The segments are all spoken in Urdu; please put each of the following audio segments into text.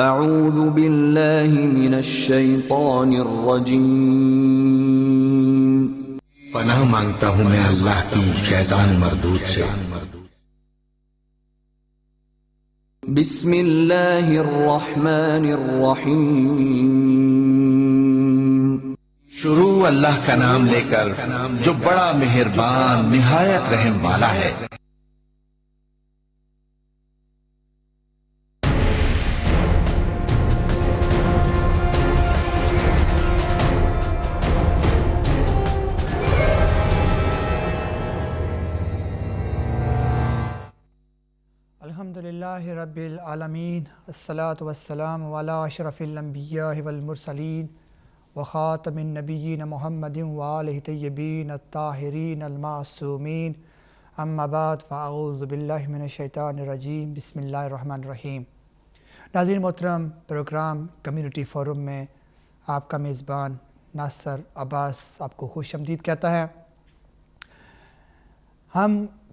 اعوذ باللہ من الشیطان الرجیم، پناہ مانگتا ہوں میں اللہ کی شیطان مردود سے۔ بسم اللہ الرحمن الرحیم، شروع اللہ کا نام لے کر جو بڑا مہربان نہایت رحم والا ہے۔ الحمدللہ رب العالمین، الصلاۃ والسلام علی اشرف الانبیاء والمرسلین وخاتم النبیین محمد وآلہ طیبین الطاہرین المعصومین، اما بعد فاعوذ باللہ من الشیطان الرجیم، بسم اللہ الرحمن الرحیم۔ ناظرین محترم، پروگرام کمیونٹی فورم میں آپ کا میزبان ناصر عباس آپ کو خوش آمدید کہتا ہے۔ ہم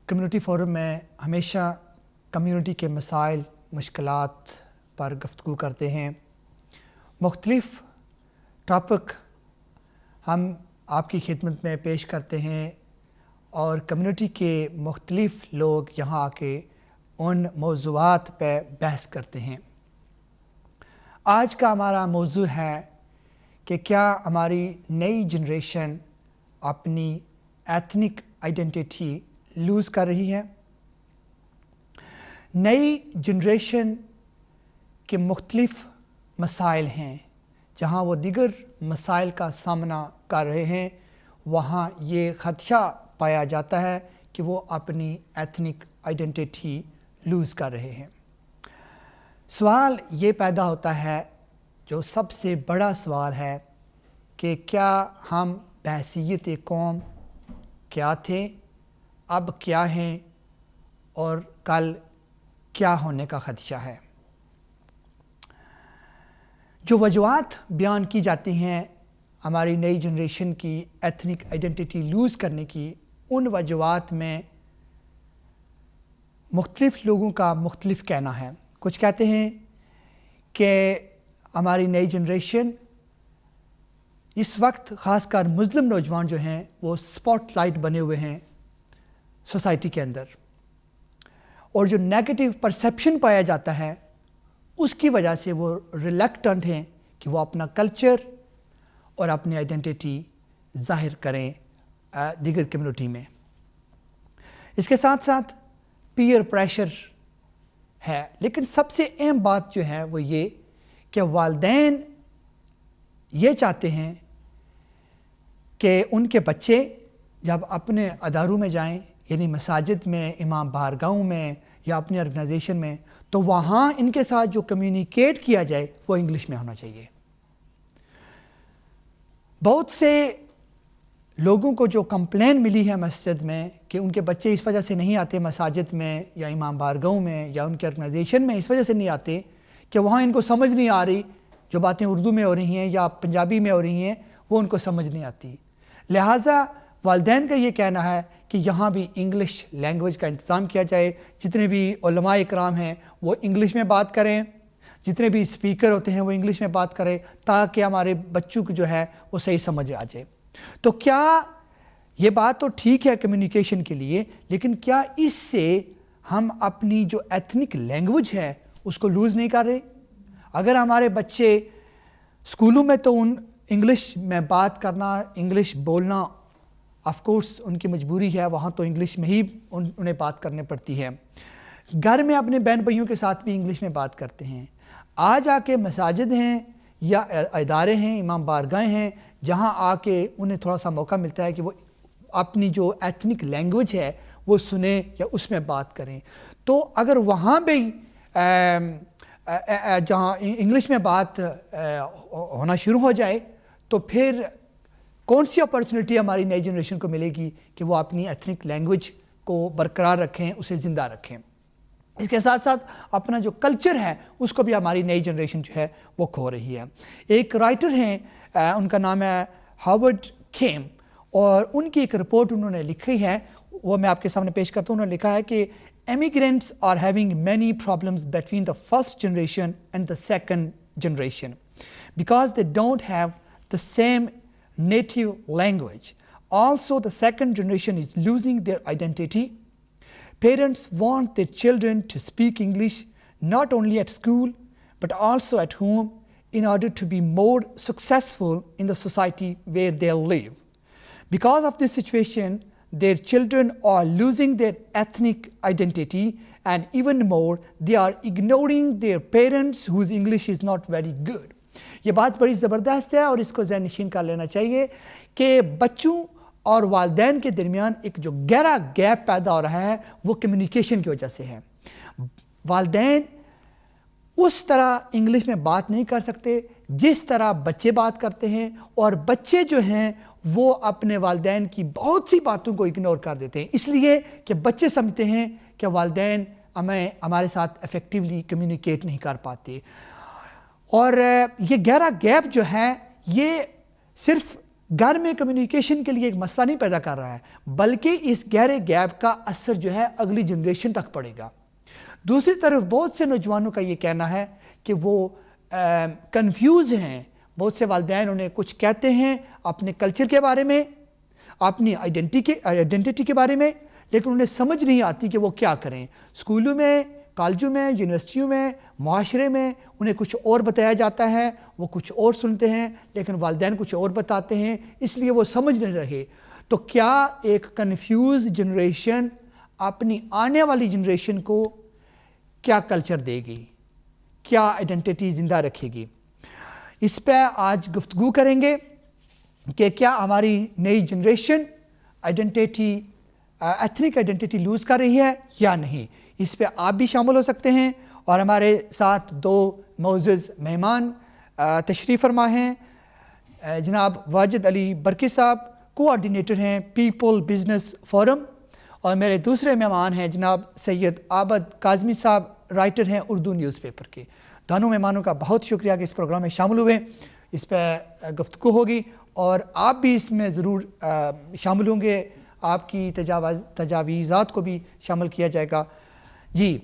کمیونٹی فورم میں ہمیشہ کمیونٹی کے مسائل، مشکلات پر گفتگو کرتے ہیں۔ مختلف ٹاپک ہم آپ کی خدمت میں پیش کرتے ہیں اور کمیونٹی کے مختلف لوگ یہاں آ کے ان موضوعات پہ بحث کرتے ہیں۔ آج کا ہمارا موضوع ہے کہ کیا ہماری نئی جنریشن اپنی ایتھنک آئیڈینٹیٹی لوز کر رہی ہے؟ نئی جنریشن کے مختلف مسائل ہیں، جہاں وہ دیگر مسائل کا سامنا کر رہے ہیں، وہاں یہ خدشہ پایا جاتا ہے کہ وہ اپنی ایتھنک آئیڈینٹیٹی لوز کر رہے ہیں۔ سوال یہ پیدا ہوتا ہے، جو سب سے بڑا سوال ہے، کہ کیا ہم بحیثیت قوم کیا تھے، اب کیا ہیں، اور کل کیا ہونے کا خدشہ ہے؟ جو وجوہات بیان کی جاتی ہیں ہماری نئی جنریشن کی ایتھنک آئیڈینٹیٹی لوز کرنے کی، ان وجوہات میں مختلف لوگوں کا مختلف کہنا ہے۔ کچھ کہتے ہیں کہ ہماری نئی جنریشن اس وقت، خاص کر مسلم نوجوان جو ہیں، وہ سپاٹ لائٹ بنے ہوئے ہیں سوسائٹی کے اندر، اور جو نیگیٹو پرسیپشن پایا جاتا ہے اس کی وجہ سے وہ ریلیکٹنٹ ہیں کہ وہ اپنا کلچر اور اپنی آئیڈینٹیٹی ظاہر کریں دیگر کمیونٹی میں۔ اس کے ساتھ ساتھ پیئر پریشر ہے، لیکن سب سے اہم بات جو ہے وہ یہ کہ والدین یہ چاہتے ہیں کہ ان کے بچے جب اپنے اداروں میں جائیں، یعنی مساجد میں، امام بارگاہوں میں، یا اپنی آرگنائزیشن میں، تو وہاں ان کے ساتھ جو کمیونیکیٹ کیا جائے وہ انگلش میں ہونا چاہیے۔ بہت سے لوگوں کو جو کمپلین ملی ہے مسجد میں کہ ان کے بچے اس وجہ سے نہیں آتے مساجد میں یا امام بارگاہوں میں یا ان کی آرگنائزیشن میں، اس وجہ سے نہیں آتے کہ وہاں ان کو سمجھ نہیں آ رہی، جو باتیں اردو میں ہو رہی ہیں یا پنجابی میں ہو رہی ہیں وہ ان کو سمجھ نہیں آتی۔ لہٰذا والدین کا یہ کہنا ہے کہ یہاں بھی انگلش لینگویج کا انتظام کیا جائے، جتنے بھی علماء اکرام ہیں وہ انگلش میں بات کریں، جتنے بھی اسپیکر ہوتے ہیں وہ انگلش میں بات کریں، تاکہ ہمارے بچوں کو جو ہے وہ صحیح سمجھ آ جائے۔ تو کیا یہ بات تو ٹھیک ہے کمیونیکیشن کے لیے، لیکن کیا اس سے ہم اپنی جو ایتھنک لینگویج ہے اس کو لوز نہیں کر رہے؟ اگر ہمارے بچے اسکولوں میں تو انگلش میں بات کرنا، انگلش بولنا آف کورس ان کی مجبوری ہے، وہاں تو انگلش میں ہی انہیں بات کرنے پڑتی ہے، گھر میں اپنے بہن بھائیوں کے ساتھ بھی انگلش میں بات کرتے ہیں۔ آج آ کے مساجد ہیں یا ادارے ہیں، امام بارگاہیں ہیں، جہاں آ کے انہیں تھوڑا سا موقع ملتا ہے کہ وہ اپنی جو ایتھنک لینگویج ہے وہ سنیں یا اس میں بات کریں، تو اگر وہاں بھی جہاں انگلش میں بات ہونا شروع ہو جائے تو پھر کون سی اپرچونٹی ہماری نئی جنریشن کو ملے گی کہ وہ اپنی ایتھنک لینگویج کو برقرار رکھیں، اسے زندہ رکھیں۔ اس کے ساتھ ساتھ اپنا جو کلچر ہے اس کو بھی ہماری نئی جنریشن جو ہے وہ کھو رہی ہے۔ ایک رائٹر ہیں، ان کا نام ہے ہاورڈ کھیم، اور ان کی ایک رپورٹ انہوں نے لکھی ہے، وہ میں آپ کے سامنے پیش کرتا ہوں۔ انہوں نے لکھا ہے کہ immigrants are having many problems between the first generation and the second generation because they don't have the same native language. Also, the second generation is losing their identity. Parents want their children to speak English not only at school but also at home in order to be more successful in the society where they live. Because of this situation, their children are losing their ethnic identity, and even more, they are ignoring their parents whose English is not very good. یہ بات بڑی زبردست ہے اور اس کو ذہن نشین کر لینا چاہیے کہ بچوں اور والدین کے درمیان ایک جو گہرا گیپ پیدا ہو رہا ہے وہ کمیونیکیشن کی وجہ سے ہے. والدین اس طرح انگلش میں بات نہیں کر سکتے جس طرح بچے بات کرتے ہیں، اور بچے جو ہیں وہ اپنے والدین کی بہت سی باتوں کو اگنور کر دیتے ہیں، اس لیے کہ بچے سمجھتے ہیں کہ والدین ہمارے ساتھ افیکٹولی کمیونیکیٹ نہیں کر پاتے. اور یہ گہرا گیپ جو ہے یہ صرف گھر میں کمیونیکیشن کے لیے ایک مسئلہ نہیں پیدا کر رہا ہے، بلکہ اس گہرے گیپ کا اثر جو ہے اگلی جنریشن تک پڑے گا. دوسری طرف بہت سے نوجوانوں کا یہ کہنا ہے کہ وہ کنفیوز ہیں. بہت سے والدین انہیں کچھ کہتے ہیں اپنے کلچر کے بارے میں، اپنی آئیڈینٹی کے بارے میں، لیکن انہیں سمجھ نہیں آتی کہ وہ کیا کریں. اسکولوں میں، کالجوں میں، یونیورسٹیوں میں، معاشرے میں انہیں کچھ اور بتایا جاتا ہے، وہ کچھ اور سنتے ہیں، لیکن والدین کچھ اور بتاتے ہیں، اس لیے وہ سمجھ نہیں رہے. تو کیا ایک کنفیوز جنریشن اپنی آنے والی جنریشن کو کیا کلچر دے گی، کیا آئیڈینٹی زندہ رکھے گی؟ اس پہ آج گفتگو کریں گے کہ کیا ہماری نئی generation identity ethnic identity lose کر رہی ہے یا نہیں. اس پہ آپ بھی شامل ہو سکتے ہیں، اور ہمارے ساتھ دو معزز مہمان تشریف فرما ہیں. جناب واجد علی برکی صاحب کوآرڈینیٹر ہیں پیپل بزنس فورم، اور میرے دوسرے مہمان ہیں جناب سید عابد کاظمی صاحب، رائٹر ہیں اردو نیوز پیپر کے. دونوں مہمانوں کا بہت شکریہ کہ اس پروگرام میں شامل ہوئے. اس پہ گفتگو ہوگی اور آپ بھی اس میں ضرور شامل ہوں گے، آپ کی تجاویزات کو بھی شامل کیا جائے گا. جی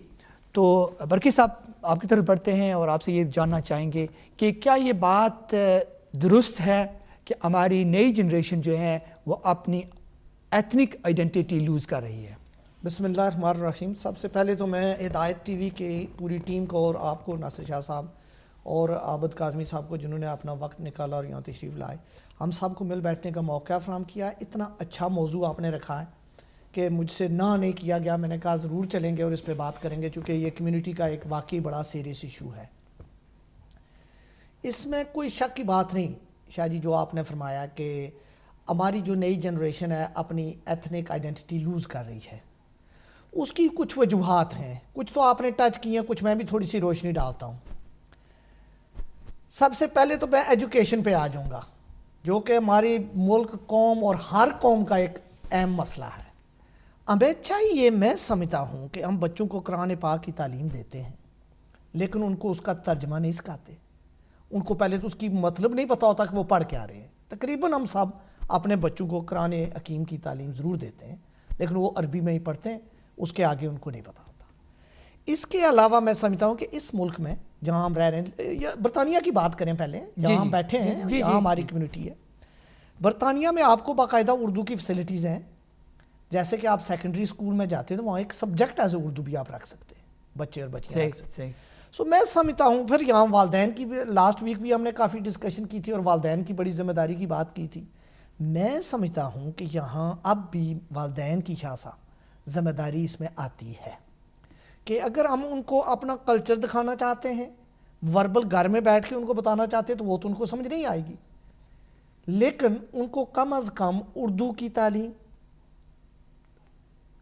تو برکی صاحب آپ کی طرف بڑھتے ہیں اور آپ سے یہ جاننا چاہیں گے کہ کیا یہ بات درست ہے کہ ہماری نئی جنریشن جو ہے وہ اپنی ایتھنک آئیڈینٹی لوز کر رہی ہے؟ بسم اللہ الرحمن الرحیم. سب سے پہلے تو میں ہدایت ٹی وی کی پوری ٹیم کو اور آپ کو، ناصر شاہ صاحب اور عابد کاظمی صاحب کو جنہوں نے اپنا وقت نکالا اور یہاں تشریف لائے، ہم سب کو مل بیٹھنے کا موقع فراہم کیا. اتنا اچھا موضوع آپ نے رکھا ہے کہ مجھ سے نہ نہیں کیا گیا. میں نے کہا ضرور چلیں گے اور اس پہ بات کریں گے، چونکہ یہ کمیونٹی کا ایک واقعی بڑا سیریس ایشو ہے. اس میں کوئی شک کی بات نہیں شاہ جی جو آپ نے فرمایا کہ ہماری جو نئی جنریشن ہے اپنی ایتھنک آئیڈینٹی لوز کر رہی ہے. اس کی کچھ وجوہات ہیں، کچھ تو آپ نے ٹچ کی ہیں، کچھ میں بھی تھوڑی سی روشنی ڈالتا ہوں. سب سے پہلے تو میں ایجوکیشن پہ آ جاؤں گا، جو کہ ہماری ملک، قوم اور ہر قوم کا ایک اہم مسئلہ ہے. ہمیں چاہیے، میں سمجھتا ہوں کہ ہم بچوں کو قرآن پاک کی تعلیم دیتے ہیں لیکن ان کو اس کا ترجمہ نہیں سکھاتے. ان کو پہلے تو اس کی مطلب نہیں پتہ ہوتا کہ وہ پڑھ کے آ رہے ہیں. تقریباً ہم سب اپنے بچوں کو قرآن حکیم کی تعلیم ضرور دیتے ہیں لیکن وہ عربی میں ہی پڑھتے ہیں، اس کے آگے ان کو نہیں پتہ ہوتا. اس کے علاوہ میں سمجھتا ہوں کہ اس ملک میں جہاں ہم رہ رہے ہیں، یا برطانیہ کی بات کریں پہلے، جہاں ہم بیٹھے ہیں، جہاں ہماری کمیونٹی ہے، برطانیہ میں آپ کو باقاعدہ اردو کی فیسلٹیز ہیں. جیسے کہ آپ سیکنڈری اسکول میں جاتے ہیں تو وہاں ایک سبجیکٹ ایز اے اردو بھی آپ رکھ سکتے ہیں، بچے اور بچیاں رکھ سکتے ہیں. سو میں سمجھتا ہوں پھر یہاں والدین کی بھی لاسٹ ویک بھی ہم نے کافی ڈسکشن کی تھی اور والدین کی بڑی ذمہ داری کی بات کی تھی. میں سمجھتا ہوں کہ یہاں اب بھی والدین کی شاہ ذمہ داری اس میں آتی ہے کہ اگر ہم ان کو اپنا کلچر دکھانا چاہتے ہیں، وربل گھر میں بیٹھ کے ان کو بتانا چاہتے ہیں، تو وہ تو ان کو سمجھ نہیں آئے گی، لیکن ان کو کم از کم اردو کی تعلیم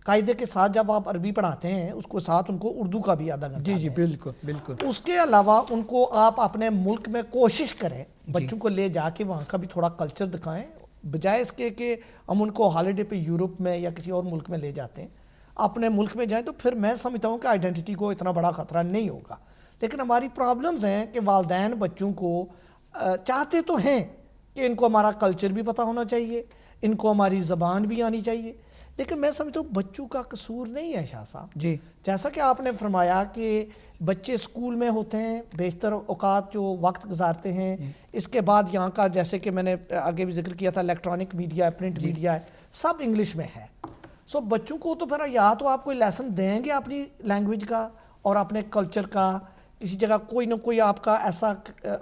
قاعدے کے ساتھ، جب آپ عربی پڑھاتے ہیں اس کو ساتھ ان کو اردو کا بھی آدھا گھنٹہ جی بالکل بالکل. اس کے علاوہ ان کو آپ اپنے ملک میں کوشش کریں بچوں کو لے جا کے وہاں کا بھی تھوڑا کلچر دکھائیں، بجائے اس کے کہ ہم ان کو ہالیڈے پہ یورپ میں یا کسی اور ملک میں لے جاتے ہیں. اپنے ملک میں جائیں تو پھر میں سمجھتا ہوں کہ آئیڈینٹی کو اتنا بڑا خطرہ نہیں ہوگا. لیکن ہماری پرابلمز ہیں کہ والدین بچوں کو چاہتے تو ہیں کہ ان کو ہمارا کلچر بھی پتہ ہونا چاہیے، ان کو ہماری زبان بھی آنی چاہیے، لیکن میں سمجھتا ہوں بچوں کا قصور نہیں ہے شاہ صاحب. جی جیسا کہ آپ نے فرمایا کہ بچے اسکول میں ہوتے ہیں، بیشتر اوقات جو وقت گزارتے ہیں، اس کے بعد یہاں کا جیسے کہ میں نے آگے بھی ذکر کیا تھا الیکٹرانک میڈیا ہے، پرنٹ میڈیا ہے، سب انگلش میں ہے. سو بچوں کو تو پھر یا تو آپ کوئی لیسن دیں گے اپنی لینگویج کا اور اپنے کلچر کا، کسی جگہ کوئی نہ کوئی آپ کا ایسا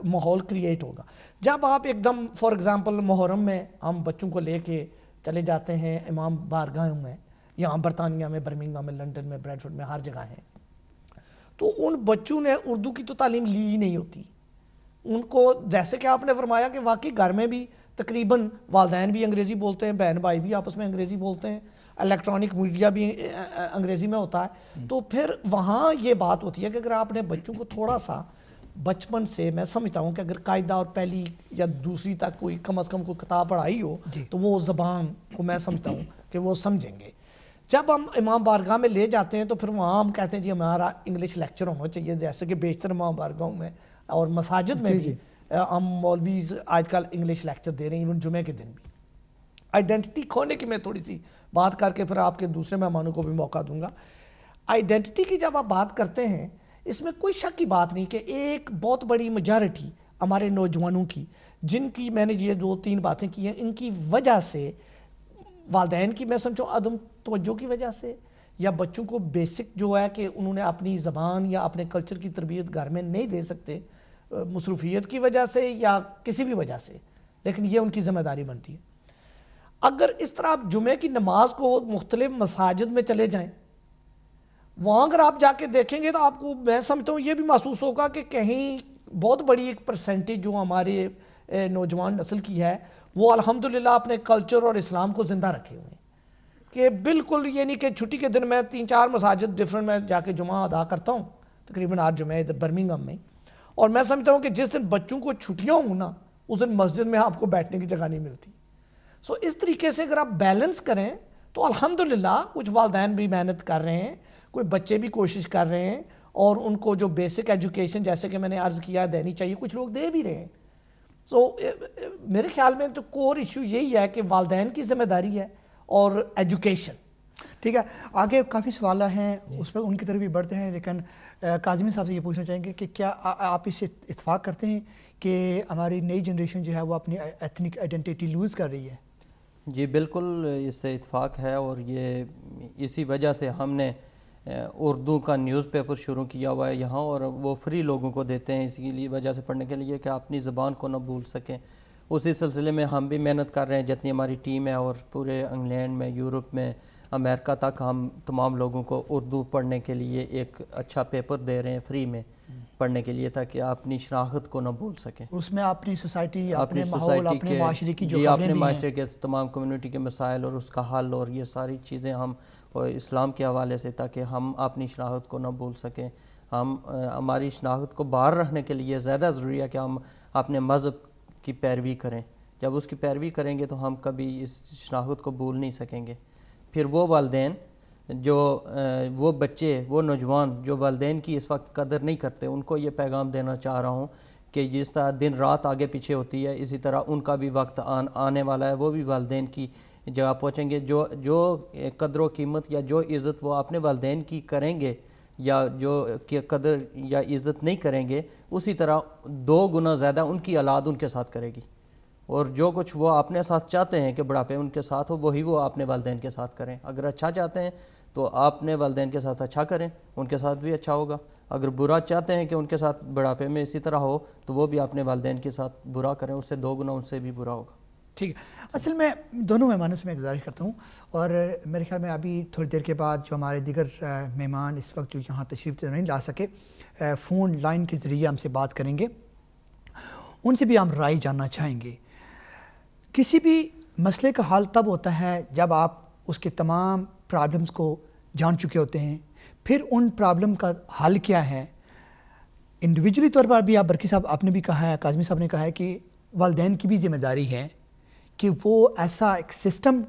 ماحول کریٹ ہوگا. جب آپ ایک دم فار ایگزامپل محرم میں ہم بچوں کو لے کے چلے جاتے ہیں امام بارگاہوں میں، یہاں برطانیہ میں، برمنگھم میں، لنڈن میں، بریڈ فورڈ میں، ہر جگہ ہیں، تو ان بچوں نے اردو کی تو تعلیم لی ہی نہیں ہوتی. ان کو جیسے کہ آپ نے فرمایا کہ واقعی گھر میں بھی تقریباً والدین بھی انگریزی بولتے ہیں، بہن بھائی بھی آپس میں انگریزی بولتے ہیں، الیکٹرانک میڈیا بھی انگریزی میں ہوتا ہے. تو پھر وہاں یہ بات ہوتی ہے کہ اگر آپ نے بچوں کو تھوڑا سا بچپن سے، میں سمجھتا ہوں کہ اگر قاعدہ اور پہلی یا دوسری تک کوئی کم از کم کوئی کتاب پڑھائی ہو تو وہ زبان کو میں سمجھتا ہوں کہ وہ سمجھیں گے. جب ہم امام بارگاہ میں لے جاتے ہیں تو پھر وہاں ہم کہتے ہیں جی ہمارا انگلش لیکچر ہونا چاہیے، جیسے کہ بیشتر امام بارگاہوں میں اور مساجد میں بھی ہم مولویز آج کل انگلش لیکچر دے رہے ہیں، ایون جمعے کے دن بھی. آئیڈینٹی کھونے کی میں تھوڑی سی بات کر کے پھر آپ کے دوسرے مہمانوں کو بھی موقع دوں گا. آئیڈینٹی کی جب آپ بات کرتے ہیں، اس میں کوئی شک کی بات نہیں کہ ایک بہت بڑی میجارٹی ہمارے نوجوانوں کی، جن کی میں نے یہ 2-3 باتیں کی ہیں، ان کی وجہ سے والدین کی میں سمجھو عدم توجہ کی وجہ سے، یا بچوں کو بیسک جو ہے کہ انہوں نے اپنی زبان یا اپنے کلچر کی تربیت گھر میں نہیں دے سکتے، مصروفیت کی وجہ سے یا کسی بھی وجہ سے، لیکن یہ ان کی ذمہ داری بنتی ہے. اگر اس طرح آپ جمعے کی نماز کو مختلف مساجد میں چلے جائیں، وہاں اگر آپ جا کے دیکھیں گے تو آپ کو میں سمجھتا ہوں یہ بھی محسوس ہوگا کہ کہیں بہت بڑی ایک پرسنٹیج جو ہمارے نوجوان نسل کی ہے وہ الحمدللہ اپنے کلچر اور اسلام کو زندہ رکھے ہوئے ہیں. کہ بالکل یہ نہیں کہ چھٹی کے دن میں 3-4 مساجد ڈفرنٹ میں جا کے جمعہ ادا کرتا ہوں، تقریباً 8 جمعہ ادھر برمنگھم میں، اور میں سمجھتا ہوں کہ جس دن بچوں کو چھٹیاں ہوں نا اس دن مسجد میں آپ کو بیٹھنے کی جگہ نہیں ملتی. سو اس طریقے سے اگر آپ بیلنس کریں تو الحمدللہ کچھ والدین بھی محنت کر رہے ہیں، کوئی بچے بھی کوشش کر رہے ہیں، اور ان کو جو بیسک ایجوکیشن جیسے کہ میں نے عرض کیا دینی چاہیے، کچھ لوگ دے بھی رہے ہیں. سو میرے خیال میں تو کور ایشو یہی ہے کہ والدین کی ذمہ داری ہے اور ایجوکیشن. ٹھیک ہے، آگے کافی سوالات ہیں اس پہ ان کی طرف بھی بڑھتے ہیں، لیکن کاظمی صاحب سے یہ پوچھنا چاہیں گے کہ کیا آپ اس سے اتفاق کرتے ہیں کہ ہماری نئی جنریشن جو ہے وہ اپنی ایتھنک آئیڈینٹی لوز کر رہی ہے؟ جی بالکل اس سے اتفاق ہے، اور یہ اسی وجہ سے ہم نے اردو کا نیوز پیپر شروع کیا ہوا ہے یہاں، اور وہ فری لوگوں کو دیتے ہیں اسی لیے وجہ سے پڑھنے کے لیے کہ اپنی زبان کو نہ بھول سکیں. اسی سلسلے میں ہم بھی محنت کر رہے ہیں جتنی ہماری ٹیم ہے، اور پورے انگلینڈ میں، یورپ میں، امریکہ تک ہم تمام لوگوں کو اردو پڑھنے کے لیے ایک اچھا پیپر دے رہے ہیں فری میں پڑھنے کے لیے، تاکہ آپ اپنی شناخت کو نہ بھول سکیں. اس میں اپنی سوسائٹی، اپنے ماحول، اپنے معاشرے کی جو جی خبریں اپنے بھی معاشرے ہیں، کے تمام کمیونٹی کے مسائل اور اس کا حل اور یہ ساری چیزیں ہم اسلام کے حوالے سے، تاکہ ہم اپنی شناخت کو نہ بھول سکیں. ہم ہماری شناخت کو باہر رکھنے کے لیے زیادہ ضروری ہے کہ ہم اپنے مذہب کی پیروی کریں. جب اس کی پیروی کریں گے تو ہم کبھی اس شناخت کو بھول نہیں سکیں گے. پھر وہ والدین جو وہ بچے، وہ نوجوان جو والدین کی اس وقت قدر نہیں کرتے، ان کو یہ پیغام دینا چاہ رہا ہوں کہ جس طرح دن رات آگے پیچھے ہوتی ہے، اسی طرح ان کا بھی وقت آنے والا ہے، وہ بھی والدین کی جگہ پہنچیں گے. جو قدر و قیمت یا جو عزت وہ اپنے والدین کی کریں گے، یا جو قدر یا عزت نہیں کریں گے، اسی طرح 2 گنا زیادہ ان کی اولاد ان کے ساتھ کرے گی. اور جو کچھ وہ اپنے ساتھ چاہتے ہیں کہ بڑھاپے ان کے ساتھ ہو، وہی وہ اپنے والدین کے ساتھ کریں. اگر اچھا چاہتے ہیں تو آپ اپنے والدین کے ساتھ اچھا کریں، ان کے ساتھ بھی اچھا ہوگا. اگر برا چاہتے ہیں کہ ان کے ساتھ بڑھاپے میں اسی طرح ہو، تو وہ بھی اپنے والدین کے ساتھ برا کریں، اس سے 2 گنا ان سے بھی برا ہوگا. ٹھیک ہے. اصل میں دونوں مہمانوں سے میں گزارش کرتا ہوں، اور میرے خیال میں ابھی تھوڑی دیر کے بعد جو ہمارے دیگر مہمان اس وقت جو یہاں تشریف نہیں لا سکے، فون لائن کے ذریعے ہم سے بات کریں گے، ان سے بھی ہم رائے جاننا چاہیں گے. کسی بھی مسئلے کا حل تب ہوتا ہے جب آپ اس کے تمام پرابلمز کو جان چکے ہوتے ہیں. پھر ان پرابلم کا حل کیا ہے، انڈیویجولی طور پر بھی آپ برکی صاحب آپ نے بھی کہا ہے، کاظمی صاحب نے کہا ہے کہ والدین کی بھی ذمہ داری ہے کہ وہ ایسا ایک سسٹم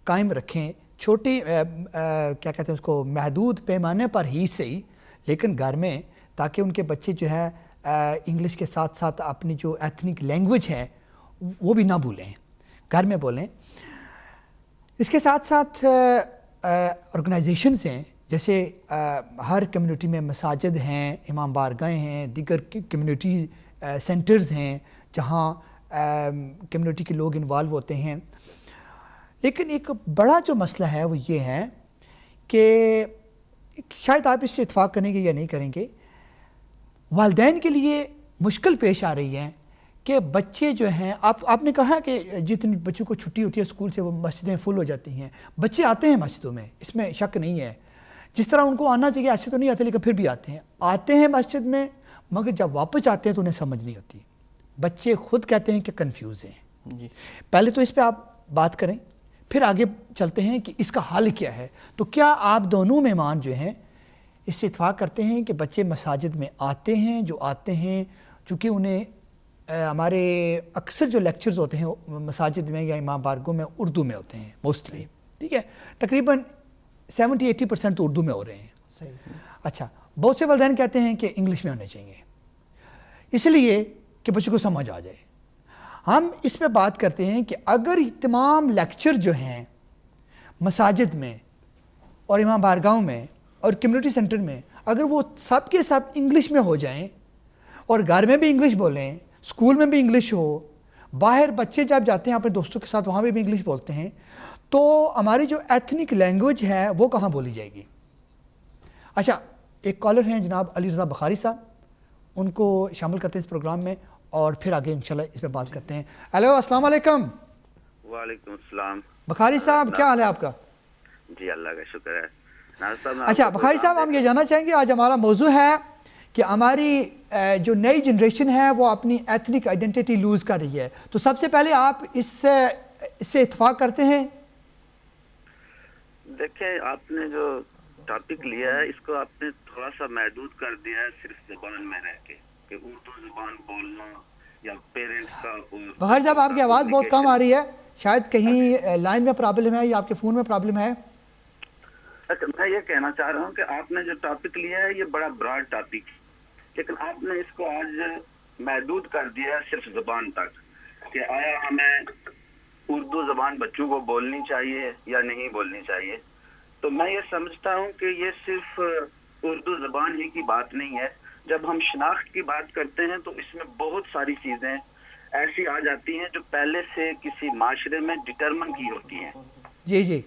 قائم رکھیں، چھوٹی کیا کہتے ہیں اس کو، محدود پیمانے پر ہی صحیح، لیکن گھر میں، تاکہ ان کے بچے جو ہے انگلش کے ساتھ ساتھ اپنی جو ایتھنک لینگویج ہے وہ بھی نہ بھولیں، گھر میں بولیں. اس کے ساتھ ساتھ آرگنائزیشنز ہیں، جیسے ہر کمیونٹی میں مساجد ہیں، امام بارگاہیں ہیں، دیگر کمیونٹی سینٹرز ہیں جہاں کمیونٹی کے لوگ انوالو ہوتے ہیں. لیکن ایک بڑا جو مسئلہ ہے وہ یہ ہے کہ شاید آپ اس سے اتفاق کریں گے یا نہیں کریں گے، والدین کے لیے مشکل پیش آ رہی ہے کہ بچے جو ہیں، آپ نے کہا کہ جتنی بچوں کو چھٹی ہوتی ہے اسکول سے وہ مسجدیں فل ہو جاتی ہیں، بچے آتے ہیں مسجدوں میں، اس میں شک نہیں ہے، جس طرح ان کو آنا چاہیے ایسے تو نہیں آتے، لیکن پھر بھی آتے ہیں مسجد میں، مگر جب واپس آتے ہیں تو انہیں سمجھ نہیں ہوتی. بچے خود کہتے ہیں کہ کنفیوز ہیں. جی پہلے تو اس پہ آپ بات کریں، پھر آگے چلتے ہیں کہ اس کا حل کیا ہے. تو کیا آپ دونوں مہمان جو ہیں اس سے اتفاق کرتے ہیں کہ بچے مساجد میں آتے ہیں، جو آتے ہیں چونکہ انہیں ہمارے اکثر جو لیکچرز ہوتے ہیں مساجد میں یا امام بارگاہوں میں اردو میں ہوتے ہیں موسٹلی، ٹھیک ہے، تقریباً 70-80% تو اردو میں ہو رہے ہیں. صحیح. اچھا، بہت سے والدین کہتے ہیں کہ انگلش میں ہونے چاہیے اس لیے کہ بچوں کو سمجھ آ جائے. ہم اس پہ بات کرتے ہیں کہ اگر تمام لیکچر جو ہیں مساجد میں اور امام بارگاہوں میں اور کمیونٹی سینٹر میں اگر وہ سب کے سب انگلش میں ہو جائیں اور گھر میں بھی انگلش بولیں، اسکول میں بھی انگلش ہو، باہر بچے جب جاتے ہیں اپنے دوستوں کے ساتھ وہاں بھی انگلش بولتے ہیں، تو ہماری جو ایتھنک لینگویج ہے وہ کہاں بولی جائے گی. اچھا، ایک کالر ہیں جناب علی رضا بخاری صاحب، ان کو شامل کرتے ہیں اس پروگرام میں اور پھر آگے انشاءاللہ اس پہ بات کرتے ہیں. ہیلو، السلام علیکم. وعلیکم السلام. بخاری صاحب کیا حال ہے آپ کا؟ جی اللہ کا شکر ہے. اچھا بخاری صاحب، ہم یہ جاننا چاہیں گے، آج ہمارا موضوع ہے کہ ہماری جو نئی جنریشن ہے وہ اپنی ایتھنک آئیڈینٹی لوز کر رہی ہے. تو سب سے پہلے آپ اس سے اتفاق کرتے ہیں؟ دیکھیں، آپ نے جو ٹاپک لیا ہے اس کو آپ نے تھوڑا سا محدود کر دیا ہے صرف زبان میں رہ کے، کہ اردو زبان بولنا یا پیرنٹس کا. بخاری صاحب آپ کی آواز بہت کم آ رہی ہے، شاید کہیں لائن میں پرابلم ہے یا آپ کے فون میں پرابلم ہے. اچھا، میں یہ کہنا چاہ رہا ہوں کہ آپ نے جو ٹاپک لیا ہے یہ بڑا براڈ ٹاپک، لیکن آپ نے اس کو آج محدود کر دیا ہے صرف زبان تک، کہ آیا ہمیں اردو زبان بچوں کو بولنی چاہیے یا نہیں بولنی چاہیے. تو میں یہ سمجھتا ہوں کہ یہ صرف اردو زبان ہی کی بات نہیں ہے. جب ہم شناخت کی بات کرتے ہیں تو اس میں بہت ساری چیزیں ایسی آ جاتی ہیں جو پہلے سے کسی معاشرے میں ڈٹرمن کی ہوتی ہیں. جی جی.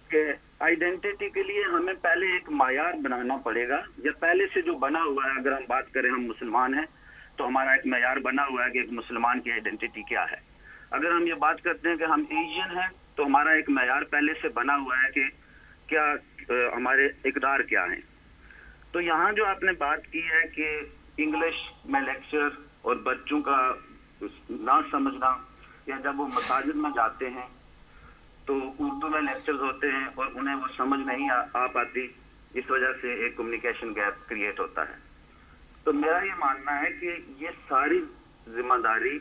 کہ آئیڈینٹی کے لیے ہمیں پہلے ایک معیار بنانا پڑے گا، یا پہلے سے جو بنا ہوا ہے. اگر ہم بات کریں ہم مسلمان ہیں تو ہمارا ایک معیار بنا ہوا ہے کہ ایک مسلمان کی آئیڈینٹی کیا ہے. اگر ہم یہ بات کرتے ہیں کہ ہم ایشین ہیں تو ہمارا ایک معیار پہلے سے بنا ہوا ہے کہ کیا ہمارے اقدار کیا ہیں. تو یہاں جو آپ نے بات کی ہے کہ انگلش میں لیکچر اور بچوں کا نہ سمجھنا، یا جب وہ مساجد میں جاتے ہیں تو اردو میں لیکچرز ہوتے ہیں اور انہیں وہ سمجھ نہیں آ پاتی، اس وجہ سے ایک کمیونیکیشن گیپ کریٹ ہوتا ہے. تو میرا یہ ماننا ہے کہ یہ ساری ذمہ داری